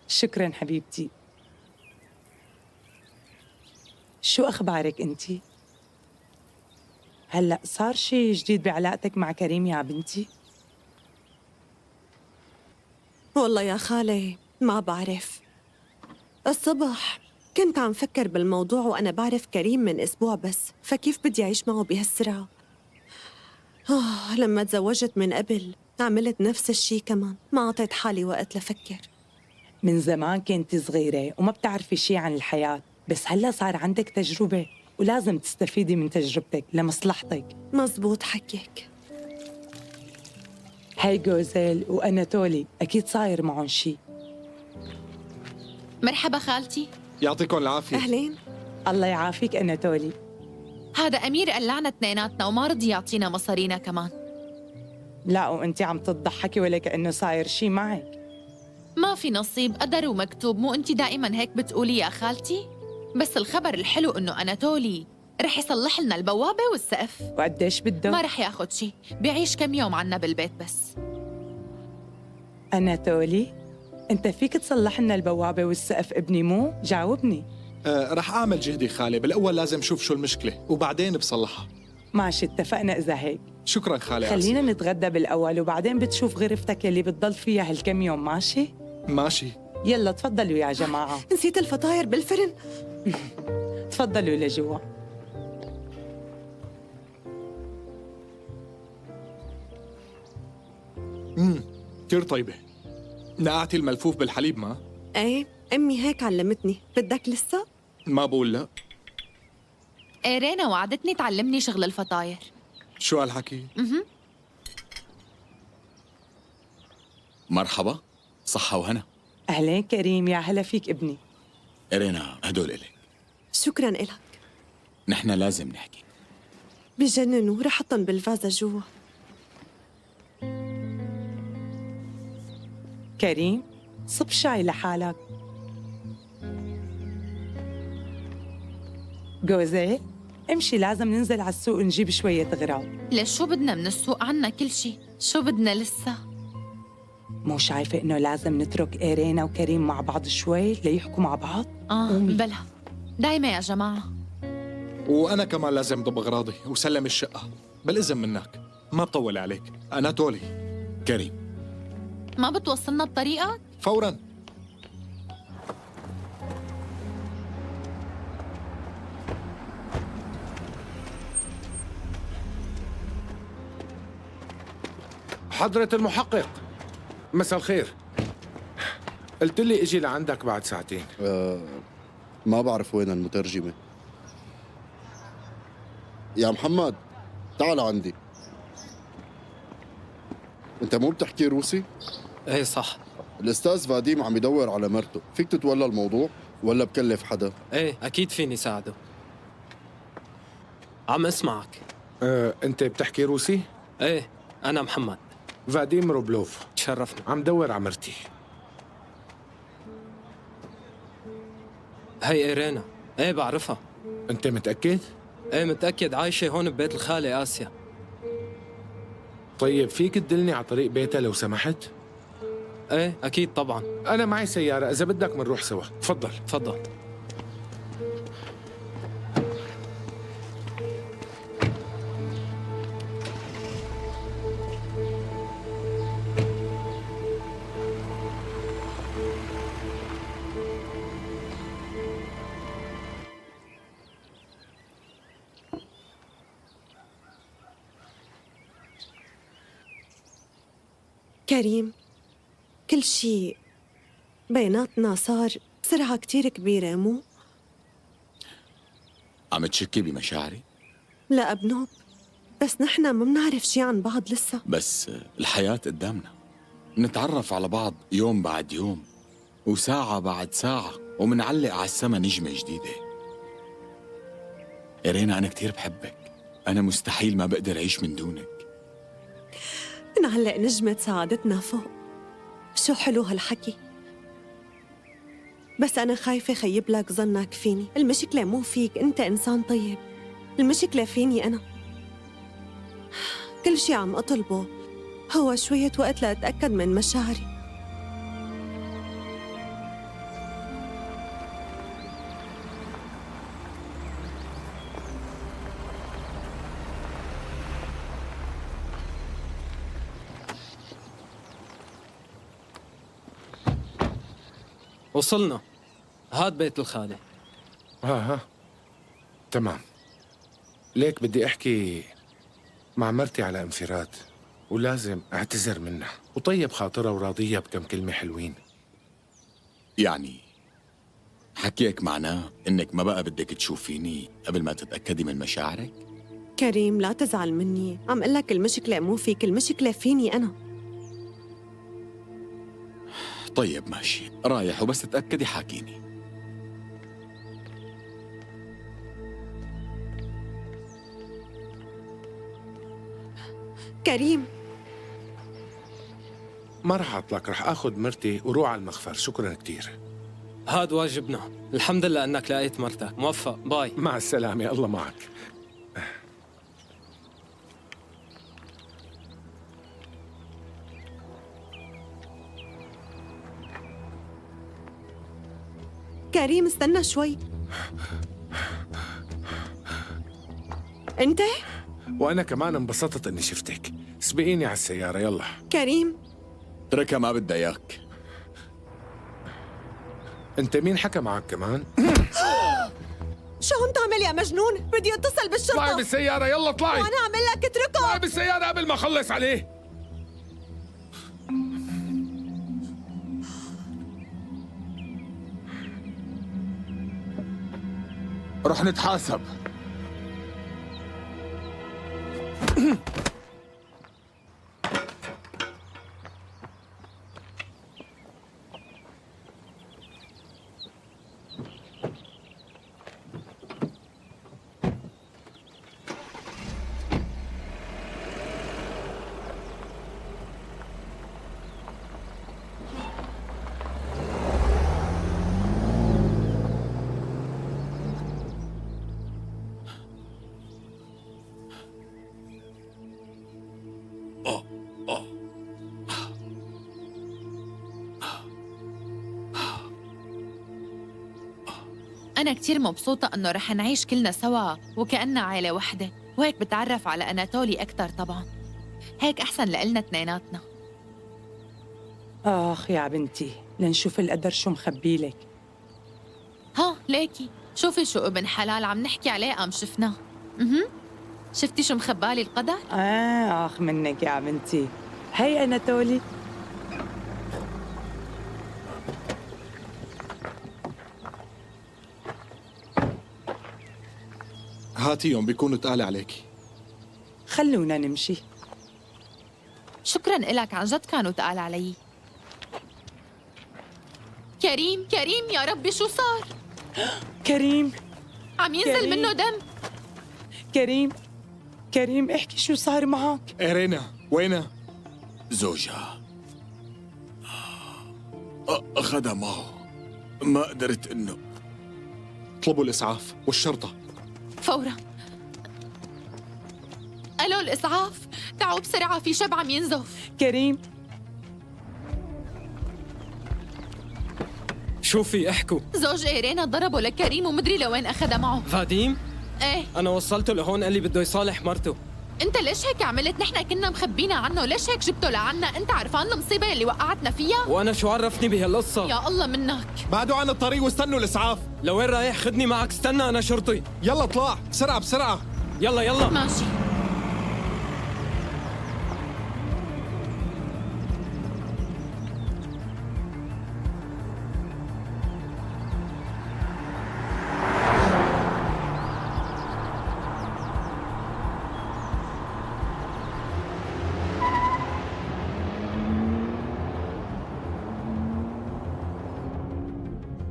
شكراً حبيبتي. شو أخبارك أنتي؟ هلأ صار شي جديد بعلاقتك مع كريم يا بنتي؟ والله يا خالة ما بعرف. الصبح كنت عم فكر بالموضوع وأنا بعرف كريم من أسبوع بس، فكيف بدي أعيش معه بهالسرعة؟ لما تزوجت من قبل عملت نفس الشي كمان، ما أعطيت حالي وقت لفكر. من زمان كنتي صغيرة وما بتعرفي شي عن الحياة، بس هلأ صار عندك تجربة ولازم تستفيدي من تجربتك لمصلحتك. مزبوط حكيك. هاي جوزيل وأناتولي أكيد صاير معهم شي. مرحبا خالتي. يعطيكم العافية. أهلين. الله يعافيك أناتولي. هذا أمير قلعنا اثنيناتنا وما رضي يعطينا مصارينا كمان. لا وأنتي عم تضحكي ولا كأنه صاير شي معك. ما في نصيب، قدر ومكتوب، مو أنت دائما هيك بتقولي يا خالتي؟ بس الخبر الحلو إنه أناتولي رح يصلح لنا البوابة والسقف. وقديش بده؟ ما رح ياخد شي، بيعيش كم يوم عنا بالبيت بس. أناتولي، أنت فيك تصلح لنا البوابة والسقف ابني مو؟ جاوبني. رح أعمل جهدي خالي، بالأول لازم شوف شو المشكلة وبعدين بصلحها. ماشي اتفقنا إذا هيك. شكرا خالي. خلينا نتغدى بالأول وبعدين بتشوف غرفتك يلي بتضل فيها هالكم يوم. ماشي؟ ماشي. يلا تفضلوا يا جماعة. نسيت الفطاير بالفرن. تفضلوا لجوا. كتير طيبة. نقعتي الملفوف بالحليب ما؟ ايه أمي هيك علمتني. بدك لسه؟ ما بقول لا. رينا وعدتني تعلمني شغل الفطاير. شو هالحكي؟ مرحبا، صحة وهنا. أهلين كريم، يا هلا فيك ابني. إرينا، هدول إلك. شكرا إلك. نحن لازم نحكي. بجننوا، رح حطن بالفازة جوا. كريم صب شاي لحالك. جوزي امشي، لازم ننزل على السوق ونجيب شوية غراض. ليش شو بدنا من السوق؟ عنا كل شي، شو بدنا لسه؟ مو شايفة إنه لازم نترك إيرينا وكريم مع بعض شوي ليحكوا مع بعض؟ بلا دايما يا جماعة. وأنا كمان لازم ضب أغراضي وسلم الشقة بالإذن منك. ما بطول عليك. أناتولي. كريم، ما بتوصلنا بطريقك؟ فوراً. حضرة المحقق، مساء الخير. قلت لي اجي لعندك بعد ساعتين. ما بعرف وين المترجمة. يا محمد تعال عندي. انت مو بتحكي روسي؟ ايه صح. الاستاذ فاديم عم يدور على مرته، فيك تتولى الموضوع ولا بكلف حدا؟ ايه اكيد فيني ساعده. عم اسمعك. انت بتحكي روسي؟ ايه انا محمد. فاديم روبلوف. تشرفنا. عم دور على مرتي. هي إيرينا. ايه بعرفها. انت متأكد؟ ايه متأكد، عايشة هون ببيت الخالة آسيا. طيب فيك تدلني على طريق بيتها لو سمحت؟ ايه اكيد طبعا. انا معي سيارة، اذا بدك منروح سوا. تفضل. تفضل. كريم، كل شيء بيناتنا صار بسرعة كتير كبيرة، مو؟ عم تشكي بمشاعري؟ لا أبنوب، بس نحن ما بنعرف شي عن بعض لسه. بس الحياة قدامنا، نتعرف على بعض يوم بعد يوم وساعة بعد ساعة ومنعلق على السما نجمة جديدة. إيرينا، أنا كتير بحبك. أنا مستحيل ما بقدر أعيش من دونك. نعلق نجمة سعادتنا فوق. شو حلو هالحكي. بس أنا خايفة خيب لك ظنك فيني. المشكلة مو فيك، أنت إنسان طيب. المشكلة فيني أنا. كل شي عم أطلبه هو شوية وقت لأتأكد من مشاعري. وصلنا. هاد بيت الخالة. ها تمام. ليك بدي احكي مع مرتي على انفراد، ولازم اعتذر منها وطيب خاطرها وراضية بكم كلمة حلوين. يعني حكيك معناه إنك ما بقى بدك تشوفيني قبل ما تتأكدي من مشاعرك؟ كريم لا تزعل مني، عم قلك المشكلة مو فيك، المشكلة فيني أنا. طيب ماشي، رايح وبس تتأكدي حاكيني. كريم، ما رح أطلق، رح أخذ مرتي وروح على المخفر. شكرا كتير. هاد واجبنا. الحمد لله أنك لقيت مرتك. موفق. باي. مع السلامة، الله معك. كريم استنى شوي. أنت؟ وأنا كمان انبسطت إني شفتك. سبقيني على السيارة يلا. كريم، اتركها، ما بدها إياك. أنت مين حكى معك كمان؟ شو عم تعمل يا مجنون؟ بدي اتصل بالشرطة. اطلعي بالسيارة يلا اطلعي. وأنا عم لك اتركه. اطلعي بالسيارة قبل ما أخلص عليه. رح نتحاسب. أنا كتير مبسوطة إنه رح نعيش كلنا سوا وكأننا عائلة وحدة، وهيك بتعرف على أناتولي أكتر طبعاً. هيك أحسن لإلنا اثنيناتنا. آخ يا بنتي، لنشوف القدر شو مخبيلك. ها ليكي، شوفي شو ابن حلال عم نحكي عليه قام شفناه. شفتي شو مخبالي القدر؟ آخ منك يا بنتي. هي أناتولي. هاتيهم بيكونوا تقال عليكي. خلونا نمشي. شكراً إلك، عن جد كانوا تقال علي. كريم كريم، يا ربي شو صار؟ كريم عم ينزل كريم. منه دم. كريم احكي شو صار معك؟ إيرينا وينها؟ زوجها أخذها معه، ما قدرت إنه. اطلبوا الإسعاف والشرطة فورا. ألو الإسعاف، تعوا بسرعة، في شاب عم ينزف. كريم شو في؟ احكوا. زوج إيرينا ضربه لكريم ومدري لوين أخذها معه. فاديم؟ إيه. أنا وصلته لهون قال لي بده يصالح مرته. أنت ليش هيك عملت؟ نحن كنا مخبينا عنه، ليش هيك جبته لعنا؟ أنت عرفان المصيبة اللي وقعتنا فيها؟ وأنا شو عرفني بهالقصة؟ يا الله منك. بعدوا عن الطريق واستنوا الإسعاف. لوين رايح؟ خدني معك، استنى أنا شرطي. يلا اطلع بسرعة بسرعة. يلا يلا. ماشي.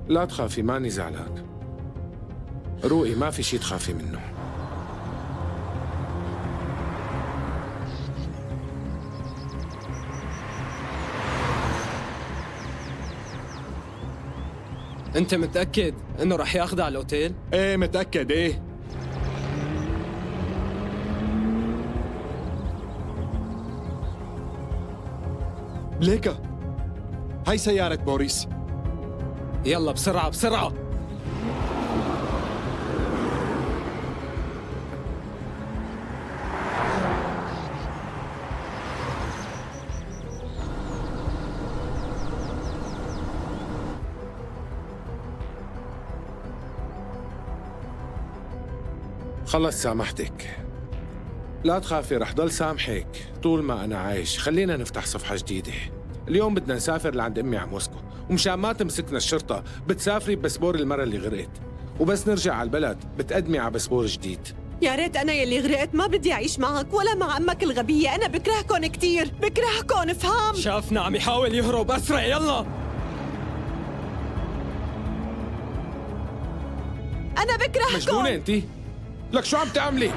لا تخافي، ماني زعلان. روقي، ما في شي تخافي منه. أنت متأكد إنه رح ياخذها على الأوتيل؟ إيه متأكد إيه. ليكا، هاي سيارة بوريس. يلا بسرعة بسرعة. خلص سامحتك. لا تخافي، رح ضل سامحك طول ما أنا عايش. خلينا نفتح صفحة جديدة. اليوم بدنا نسافر لعند أمي على موسكو، ومشان ما تمسكنا الشرطة بتسافري بباسبور المرة اللي غرقت، وبس نرجع على البلد بتقدمي على باسبور جديد. يا ريت أنا يلي غرقت ما بدي أعيش معك ولا مع أمك الغبية. أنا بكرهكن كتير، بكرهكن، افهم. شافنا عم يحاول يهرب، أسرع يلا. أنا بكرهكن. مجنونة أنتي؟ لك شو عم تعملي؟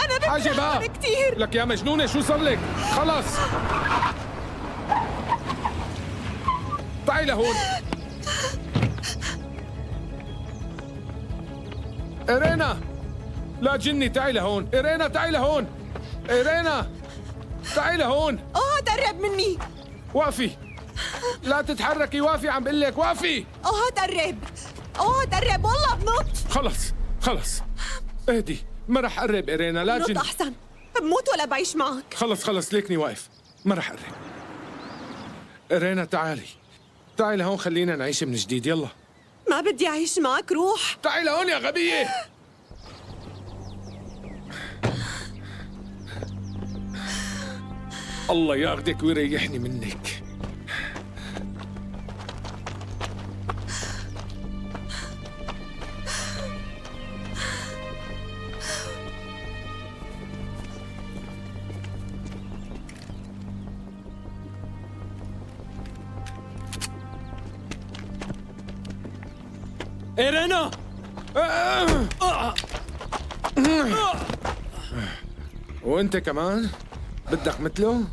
أنا حاجة بقى بكرهكن كتير. لك يا مجنونة، شو صار لك؟ خلص تعي لهون. إيرينا، لا جني، تعي لهون. إيرينا تعي لهون. إيرينا تعي لهون. اوعى تقرب مني. وقفي، لا تتحركي، وقفي، عم بقول لك وقفي. اوعى تقرب، اوعى تقرب، والله بنط. خلص اهدي، ما رح قرب إيرينا، لا بنط جني. أحسن، بموت ولا بعيش معك. خلص ليكني واقف، ما رح قرب. إيرينا تعالي لهون، خلينا نعيش من جديد. يلا. ما بدي أعيش معك، روح. تعي لهون يا غبية. الله ياخدك ويريحني منك. إيرينا! وانت كمان بدك مثله؟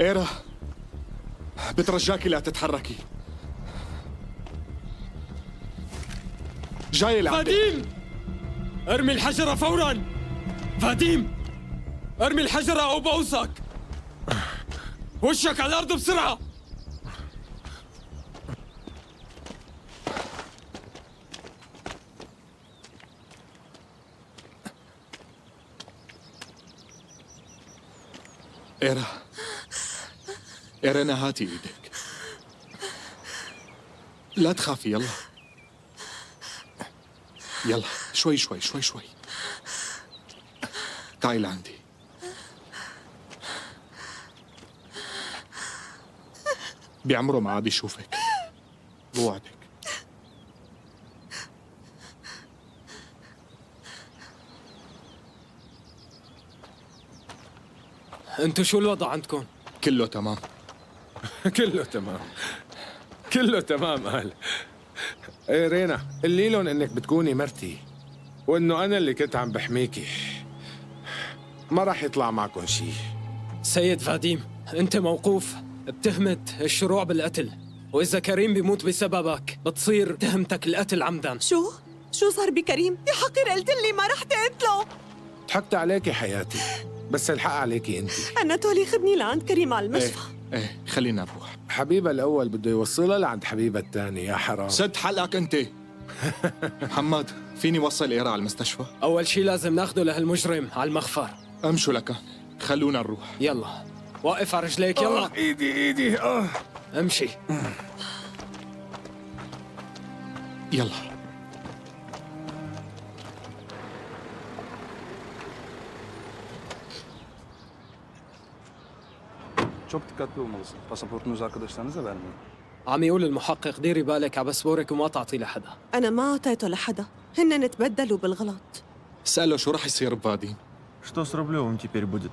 إيرا بترجاكي لا تتحركي. جاي لعندك. فاديم، ارمي الحجرة فورا. فاديم، ارمي الحجرة أو بوسك. وشك على الأرض بسرعة. إيرا، إيرينا هاتي إيدك. لا تخافي، يلا يلا، شوي شوي شوي شوي. تعي لعندي. بعمره ما عاد يشوفك، بوعدك. انتو شو الوضع عندكم؟ كله تمام. كله تمام، كله تمام. قال ايه رينا، قلي لهم انك بتكوني مرتي وانه انا اللي كنت عم بحميكي. ما راح يطلع معكم شيء. سيد فاديم، انت موقوف بتهمة الشروع بالقتل، واذا كريم بيموت بسببك بتصير تهمتك القتل عمدا. شو صار بكريم؟ يا حقير قلت لي ما رح تقتله. ضحكت عليكي حياتي، بس الحق عليكي انت. أناتولي خدني لعند كريم على المشفى. ايه خلينا نروح. حبيبها الاول بده يوصلها لعند حبيبها الثاني. يا حرام. سد حلقك انت. محمد، فيني وصل إيرا على المستشفى؟ اول شي لازم ناخده لهالمجرم على المخفر. امشوا لكان، خلونا نروح. يلا وقف على رجليك. يلا ايدي امشي. يلا. Çok dikkatli olmalısın. Pasaportunuzu arkadaşlarınıza vermeyin. عم يقول المحقق ديري بالك على باسبورك وما تعطيه لحدا. أنا ما أعطيته لحدا، هن تبدلوا بالغلط. اسأله شو رح يصير بفاديم. Что с Рублевым теперь будет?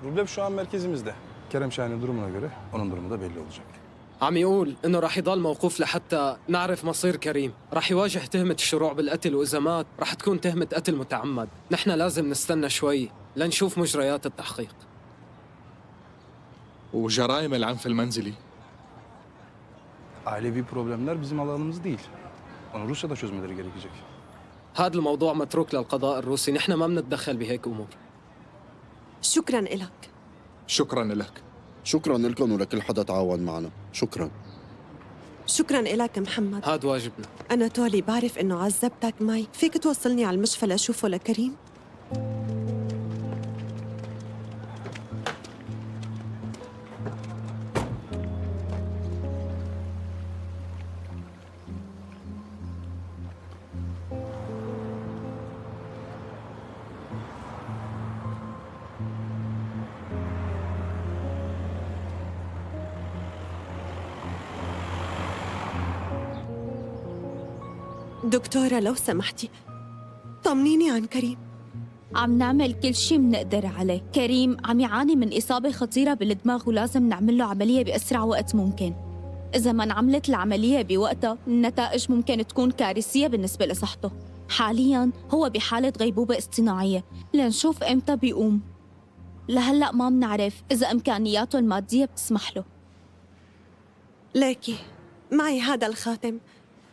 Rublev şu an merkezimizde. Kerem Şahin'in durumuna göre onun durumu da belli olacak. عم يقول انه رح يضل موقوف لحتى نعرف مصير كريم. رح يواجه تهمة الشروع بالقتل، واذا مات رح تكون تهمة قتل متعمد. نحن لازم نستنى شوي لنشوف مجريات التحقيق. وجرائم العنف المنزلي. Ailevi problemler bizim alanımız değil. Onu Rusya'da çözmeleri gerekecek. هذا الموضوع متروك للقضاء الروسي، نحن ما بنتدخل بهيك امور. شكراً إلك. شكراً لك. شكرا لكم ولكل حدا تعاون معنا. شكرا. شكراً إلك محمد. هذا واجبنا. أناتولي، بعرف إنه عذبتك معي، فيك توصلني على المشفى لأشوفه لكريم؟ دكتورة لو سمحتي طمنيني عن كريم. عم نعمل كل شي منقدر عليه. كريم عم يعاني من إصابة خطيرة بالدماغ ولازم نعمل له عملية بأسرع وقت ممكن. إذا ما انعملت العملية بوقتها النتائج ممكن تكون كارثية بالنسبة لصحته. حالياً هو بحالة غيبوبة اصطناعية لنشوف إمتى بيقوم. لهلأ ما منعرف إذا إمكانياته المادية بتسمح له. ليكي معي هذا الخاتم،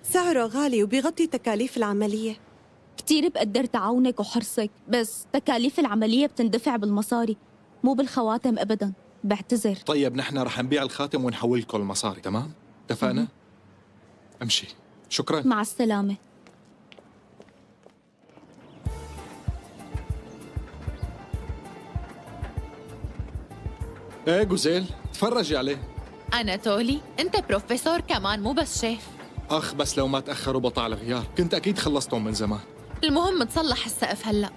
سعره غالي وبيغطي تكاليف العملية. كتير بقدر تعاونك وحرصك، بس تكاليف العملية بتندفع بالمصاري مو بالخواتم أبداً. بعتذر. طيب نحن رح نبيع الخاتم ونحول لكم المصاري، تمام؟ اتفقنا؟ امشي. شكراً. مع السلامة. ايه جوزيل، تفرجي عليه. أناتولي، أنت بروفيسور كمان مو بس شيف. اخ بس لو ما تاخروا بطع الغيار كنت اكيد خلصتهم من زمان. المهم تصلح السقف هلأ.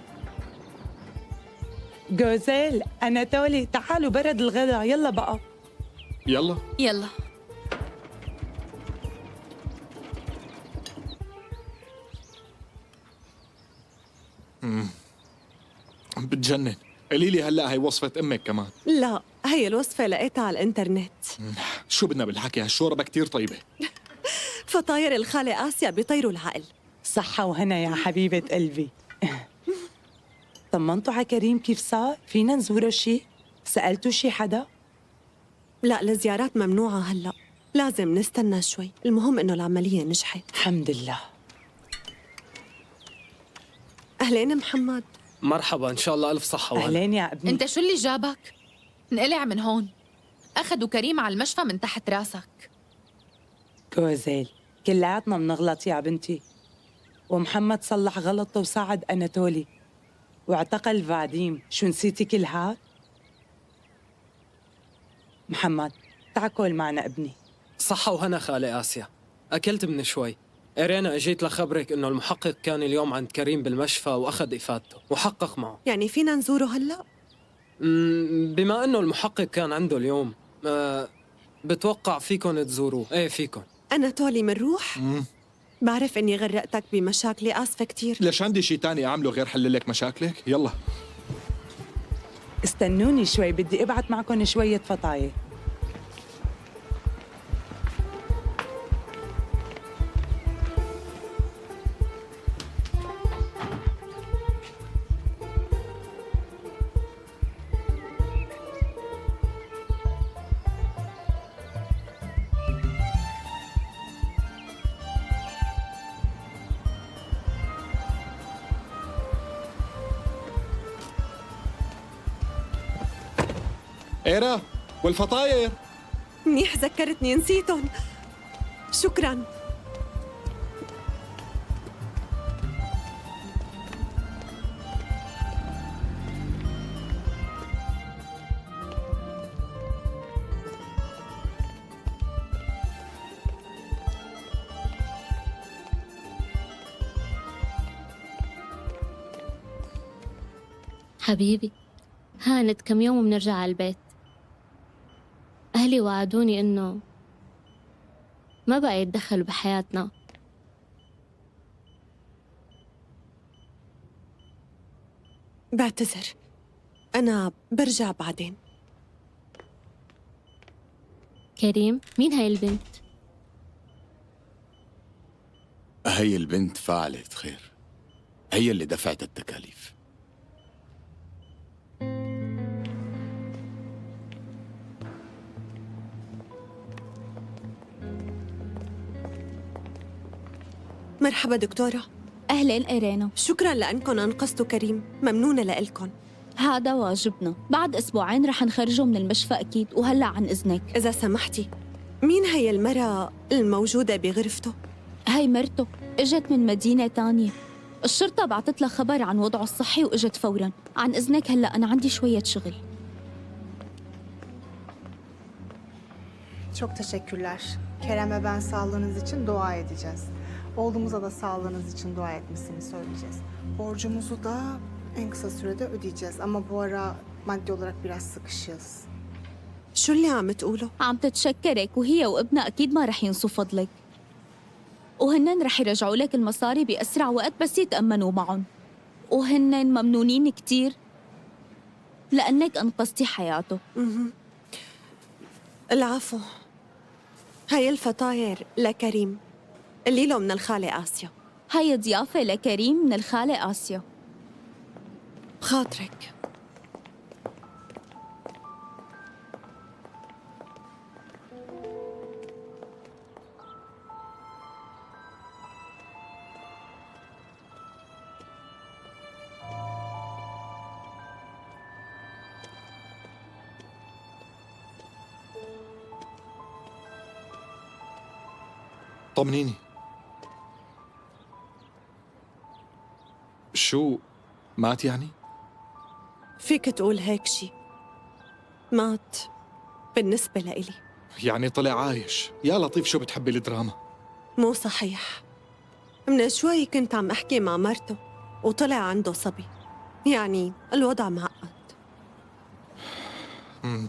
جوزيل، أناتولي، تعالوا برد الغداء. يلا بقى. يلا. يلا. بتجنن. قولي لي هلا هي وصفة امك كمان. لا، هي الوصفة لقيتها على الانترنت. شو بدنا بالحكي، هالشوربة كتير طيبة. فطاير الخالة آسيا بيطيروا العقل. صحة وهنا يا حبيبة قلبي. طمنتوا على كريم كيف صار؟ فينا نزوره شي؟ سألتوا شي حدا؟ لا، الزيارات ممنوعة هلأ. لازم نستنى شوي. المهم إنه العملية نجحت. الحمد لله. أهلين محمد. مرحبا، ان شاء الله الف صحه وهلا. أهلين يا ابني. انت شو اللي جابك؟ انقلع من هون. اخذوا كريم على المشفى من تحت راسك. كوزيل، كلياتنا بنغلط يا بنتي، ومحمد صلح غلطه وساعد أناتولي واعتقل فاديم. شو نسيتي كل هاد؟ محمد تعا كل معنا ابني. صحة وهنا خالي آسيا. أكلت من شوي. إيرينا أجيت لخبرك إنه المحقق كان اليوم عند كريم بالمشفى وأخذ إفادته وحقق معه. يعني فينا نزوره هلأ؟ بما إنه المحقق كان عنده اليوم، بتوقع فيكن تزوروه. إيه فيكن. أناتولي منروح؟ بعرف إني غرقتك بمشاكلي، آسفة كتير. ليش عندي شي تاني أعمله غير حللك مشاكلك؟ يلا استنوني شوي، بدي ابعت معكم شوية فطاير. إيرا والفطاير. منيح ذكرتني، نسيتهم. شكراً. حبيبي، هانت كم يوم وبنرجع على البيت. أهلي وعدوني إنه ما بقى يتدخلوا بحياتنا. بعتذر، أنا برجع بعدين. كريم، مين هاي البنت؟ هي البنت فاعلة خير، هي اللي دفعت التكاليف. مرحبا دكتورة. أهلين إيرينا. شكراً لأنكم أنقذتوا كريم، ممنونة لإلكن. هذا واجبنا. بعد أسبوعين رح نخرجه من المشفى أكيد، وهلأ عن إذنك. إذا سمحتي، مين هي المرأة الموجودة بغرفته؟ هاي مرته، إجت من مدينة تانية. الشرطة بعتت لها خبر عن وضعه الصحي وإجت فوراً. عن إذنك هلأ أنا عندي şöyle şıgıl. Çok teşekkürler. Kerem ve ben sağlığınız için dua edeceğiz. Oğlumuza da sağlığınız için dua etmesini söyleyeceğiz. Borcumuzu da en kısa sürede ödeyeceğiz ama bu ara maddi olarak biraz sıkışığız. شو اللي عم تقوله؟ عم تتشكرك وهي وابنها أكيد ما رح ينسوا فضلك. وهنن رح يرجعوا لك المصاري بأسرع وقت بس يتأمنوا معهم. وهنن ممنونين كتير لأنك أنقذتي حياته. العفو. هاي الفطاير لكريم، اللي له من الخالة آسيا. هاي ضيافة لكريم من الخالة آسيا. بخاطرك. طمنيني، شو مات يعني؟ فيك تقول هيك شي. مات بالنسبة لإلي. يعني طلع عايش. يا لطيف شو بتحبي الدراما. مو صحيح. من شوي كنت عم أحكي مع مرته وطلع عنده صبي. يعني الوضع معقد.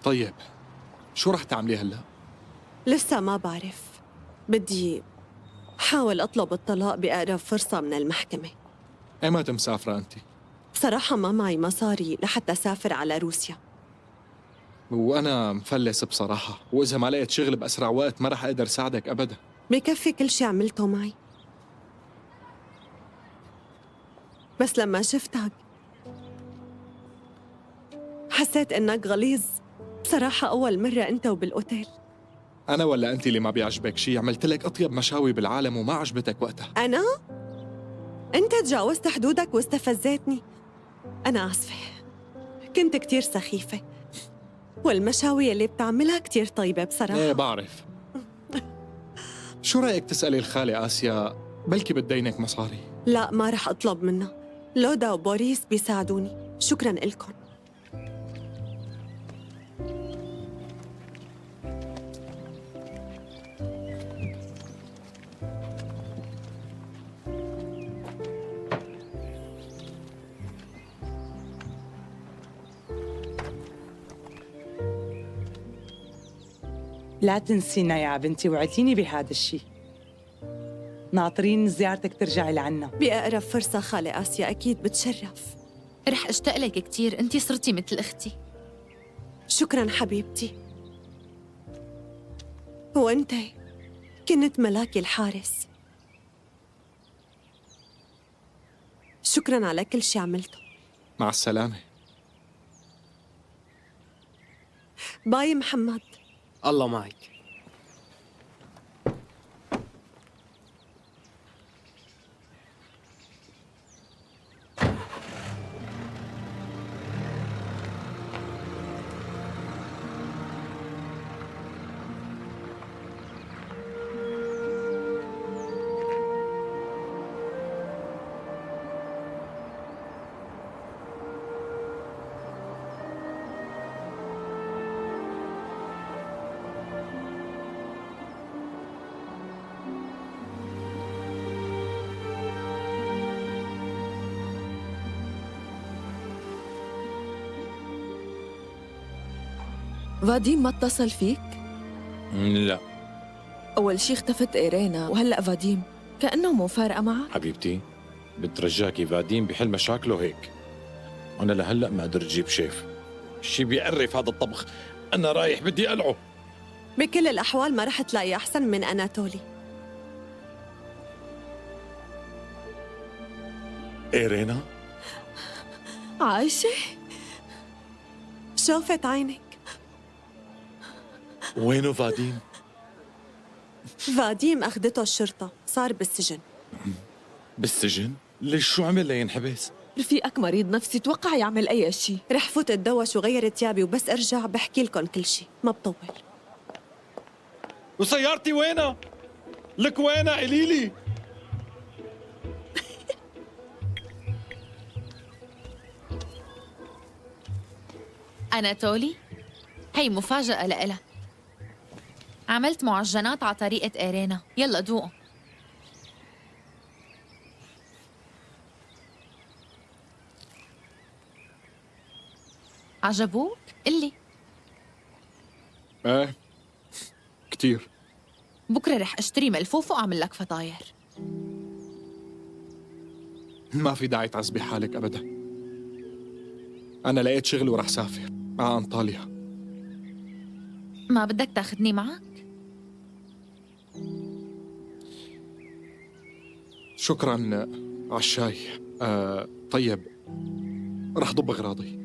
طيب شو رح تعملي هلا؟ لسه ما بعرف. بدي حاول أطلب الطلاق بأقرب فرصة من المحكمة. ايمتى مسافرة أنت؟ بصراحة ما معي مصاري لحتى أسافر على روسيا. وأنا مفلس بصراحة، وإذا ما لقيت شغل بأسرع وقت ما رح أقدر ساعدك أبدا. بكفي كل شي عملته معي. بس لما شفتك حسيت إنك غليظ بصراحة أول مرة أنت وبالأوتيل. انا ولا انت اللي ما بيعجبك شيء؟ عملت لك اطيب مشاوي بالعالم وما عجبتك وقتها. أنا؟ أنت تجاوزت حدودك واستفزيتني. أنا آسفة، كنت كتير سخيفة، والمشاوي اللي بتعملها كتير طيبة بصراحة. ايه بعرف. شو رأيك تسألي الخالة آسيا، بلكي بتدينك مصاري؟ لا، ما رح أطلب منها. لودا وبوريس بيساعدوني. شكراً إلكم. لا تنسينا يا بنتي، وعديني بهذا الشيء. ناطرين زيارتك ترجعي لعنا بأقرب فرصة خالة آسيا، أكيد بتشرف. رح أشتاق لك كتير، أنتي صرتي مثل أختي. شكراً حبيبتي. وأنت كنت ملاكي الحارس. شكراً على كل شي عملته. مع السلامة. باي محمد. الله معك. فاديم ما اتصل فيك؟ لا أول شي اختفت إيرينا، وهلأ فاديم كأنه مو فارقة معك. حبيبتي، بترجاكي فاديم بحل مشاكله هيك. أنا لهلأ ما قدرت أجيب شيف. شي بيعرف هذا الطبخ. أنا رايح بدي أقلعه. بكل الأحوال ما رح تلاقي أحسن من أناتولي. إيرينا؟ عايشة؟ شوفت عينك. وينه فاديم؟ فاديم أخذته الشرطة، صار بالسجن. بالسجن؟ ليش شو عمل لينحبس؟ رفيقك مريض نفسي، توقع يعمل أي شي. رح فوت اتدوش وغير ثيابي، وبس أرجع بحكي لكم كل شي، ما بطول. وسيارتي وينها؟ لك وينها قليلي؟ أناتولي، هي مفاجأة لإلك. عملت معجنات على طريقة إيرينا، يلا دوقوا. عجبوك؟ قلي. ايه كتير. بكرة رح أشتري ملفوف وأعمل لك فطاير. ما في داعي تعذبي حالك أبدا. أنا لقيت شغل ورح سافر مع أنطاليا. ما بدك تاخدني معك؟ شكراً على الشاي. طيب، رح ضب أغراضي.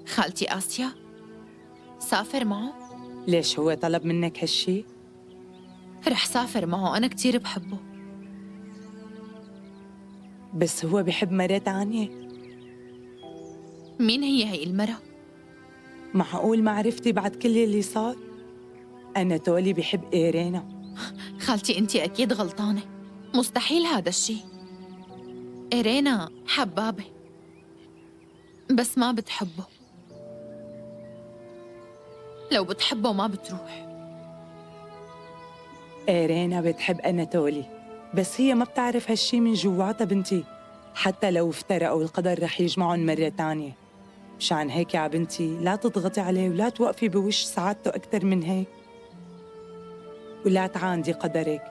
خالتي آسيا سافر معه؟ ليش هو طلب منك هالشي؟ رح سافر معه، أنا كتير بحبه. بس هو بحب مرة تانية. مين هي المرة؟ معقول ما عرفتي بعد كل اللي صار؟ أناتولي بحب إيرينا. خالتي أنتي أكيد غلطانة، مستحيل هذا الشي. إيرينا حبابة بس ما بتحبه. لو بتحبه ما بتروح. إيرينا بتحب أناتولي، بس هي ما بتعرف هالشي من جواتها بنتي. حتى لو افترقوا القدر رح يجمعهم مرة تانية. مشان هيك يا بنتي لا تضغطي عليه ولا توقفي بوش سعادته أكتر من هيك، ولا تعاندي قدرك.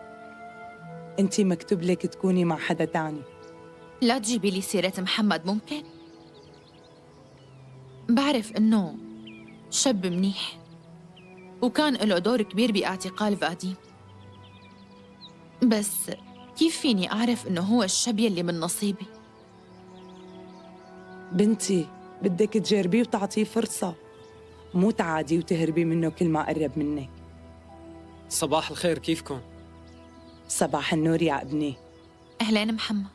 انتي مكتوب لك تكوني مع حدا تاني. لا تجيبي لي سيرة محمد ممكن؟ بعرف إنه شاب منيح وكان له دور كبير باعتقال فاديم، بس كيف فيني أعرف إنه هو الشاب يلي من نصيبي؟ بنتي بدك تجربيه وتعطيه فرصة، مو تعادي وتهربي منه كل ما قرب منك. صباح الخير، كيفكم؟ صباح النور يا ابني. أهلين محمد.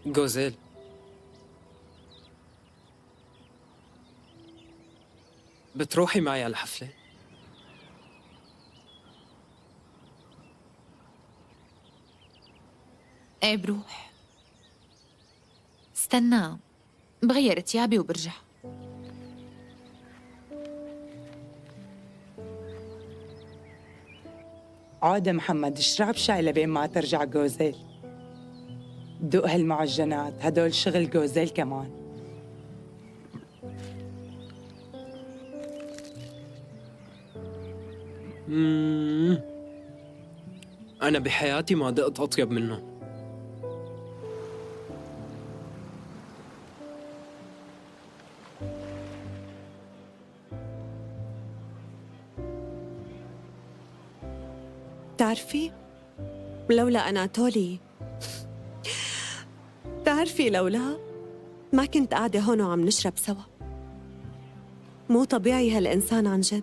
جوزيل. بتروحي معي على الحفلة؟ ايه بروح. استنى بغير تيابي وبرجع. عود محمد، اشرب شاي لبين ما ترجع جوزيل. دوق هالمعجنات، هدول شغل جوزيل كمان. أنا بحياتي ما دقت أطيب منه. بتعرفي لولا أناتولي، بتعرفي لولا ما كنت قاعدة هون وعم نشرب سوا. مو طبيعي هالإنسان عن جد.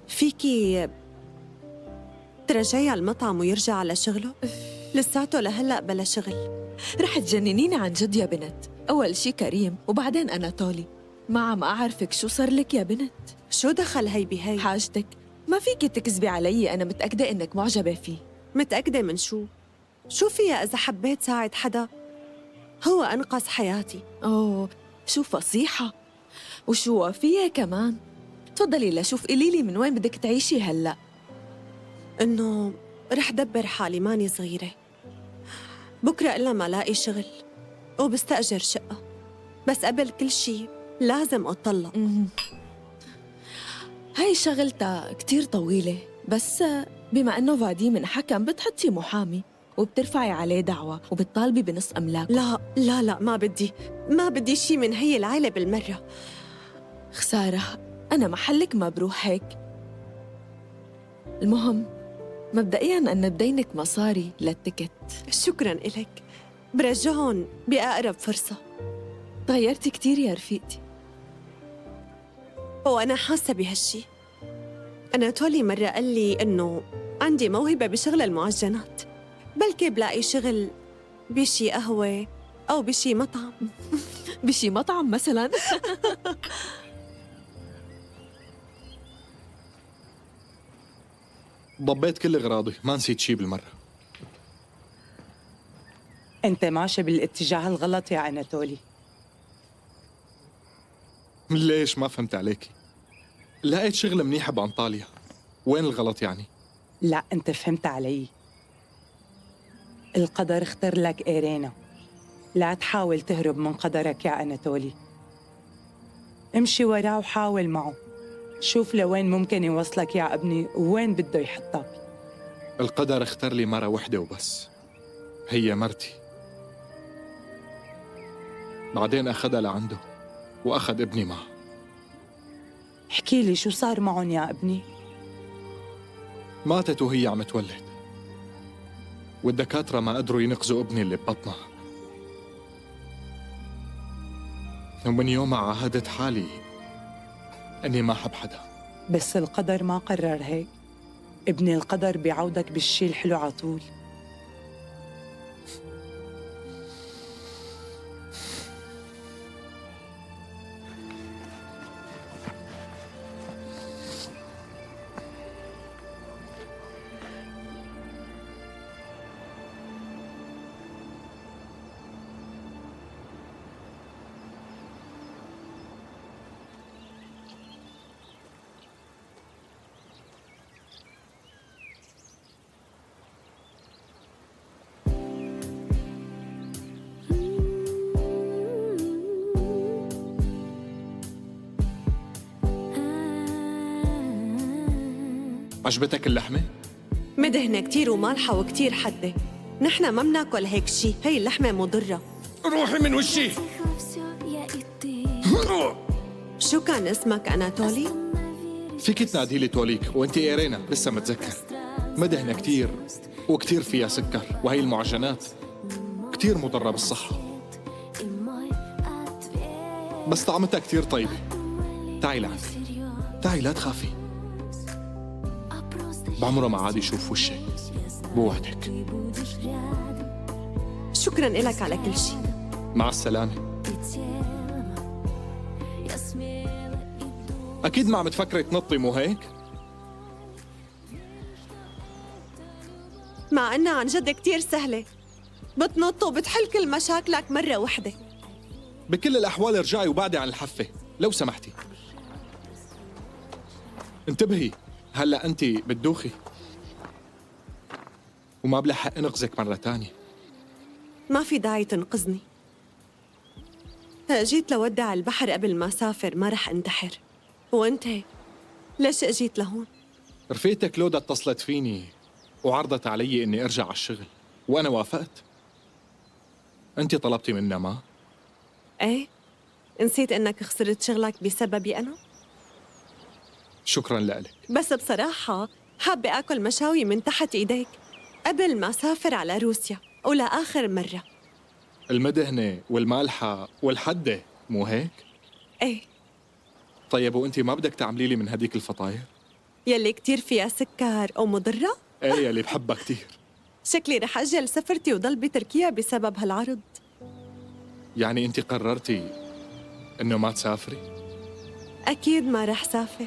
فيكي ترجعي على المطعم ويرجع على شغله؟ لساته لهلأ بلا شغل. رح تجننيني عن جد يا بنت. أول شي كريم وبعدين أناتولي. ما عم أعرفك شو صار لك يا بنت. شو دخل هي بهي؟ حاجتك ما فيكي تكذبي علي، أنا متأكدة إنك معجبة فيه. متأكدة من شو؟ شو فيها إذا حبيت ساعد حدا؟ هو أنقذ حياتي. أوه شو فصيحة وشو وفية كمان. تفضلي لشوف قليلي من وين بدك تعيشي هلأ. إنه رح دبر حالي، ماني صغيرة. بكرة إلا ما لاقي شغل وبستأجر شقة، بس قبل كل شي لازم أطلق. هاي شغلتها كتير طويلة، بس بما إنه فاديم انحكم بتحطي محامي وبترفعي عليه دعوة وبتطالبي بنص أملاكه. لا لا لا، ما بدي شي من هي العيلة بالمرة. خسارة، أنا محلك ما بروح هيك. المهم مبدئياً أنا بدينك مصاري للتكت. شكراً إلك، برجعهم بأقرب فرصة. تغيرتي كتير يا رفيقتي. وأنا حاسة بهالشي. أناتولي مرة قال لي إنه عندي موهبة بشغل المعجنات، بلكي بلاقي شغل بشي قهوة أو بشي مطعم. بشي مطعم مثلاً. ضبيت كل اغراضي، ما نسيت شي بالمره. انت ماشي بالاتجاه الغلط يا أناتولي. ليش؟ ما فهمت عليكي. لقيت شغل منيحه بانطاليا، وين الغلط يعني؟ لا، انت فهمت علي. القدر اختار لك إيرينا. لا تحاول تهرب من قدرك يا أناتولي. امشي وراه وحاول معه. شوف لوين ممكن يوصلك يا ابني ووين بده يحطك. القدر اختار لي مرة وحدة وبس، هي مرتي. بعدين أخذها لعنده وأخذ ابني معه. احكي لي شو صار معهم يا ابني؟ ماتت وهي عم تولد، والدكاترة ما قدروا ينقذوا ابني اللي ببطنها. ومن يومها عاهدت حالي أني ما أحب حدا. بس القدر ما قرر هيك. ابني، القدر بيعودك بالشي الحلو عطول. عجبتك اللحمة؟ مدهنة كتير ومالحة وكتير حدة. نحن ما بناكل هيك شي، هي اللحمة مضرة. روحي من وشي. شو كان اسمك أناتولي؟ فيك تنادي لي توليك وانت إيرينا، لسه متذكر. مدهنة كتير وكتير فيها سكر، وهي المعجنات كتير مضرة بالصحة. بس طعمتها كتير طيبة. تعي لعندي، تعي لا تخافي. بعمره ما عاد يشوف وشك، بوعدك. شكرا لك على كل شيء. مع السلامة. أكيد ما عم تفكري تنطي، مو هيك؟ مع انها عن جد كتير سهلة، بتنط وبتحل كل مشاكلك مرة واحدة. بكل الأحوال ارجعي وبعدي عن الحفة لو سمحتي. انتبهي، هلأ أنت بتدوخي وما بلحق انقذك مرة تانية. ما في داعي تنقذني. جيت لودع البحر قبل ما سافر، ما رح انتحر. وانت ليش اجيت لهون؟ رفيقتك لودا اتصلت فيني وعرضت علي اني ارجع على الشغل، وانا وافقت. انت طلبتي منا ما؟ ايه، نسيت انك خسرت شغلك بسببي انا؟ شكرا لك. بس بصراحة حابة اكل مشاوي من تحت ايديك قبل ما اسافر على روسيا ولآخر مرة. المدهنة والمالحة والحدة، مو هيك؟ ايه. طيب وانت ما بدك تعملي لي من هديك الفطاير؟ يلي كتير فيها سكر او مضرة؟ ايه يلي بحبها كتير. شكلي رح اجل سفرتي وضل بتركيا بسبب هالعرض. يعني انت قررتي انه ما تسافري؟ اكيد ما رح سافر.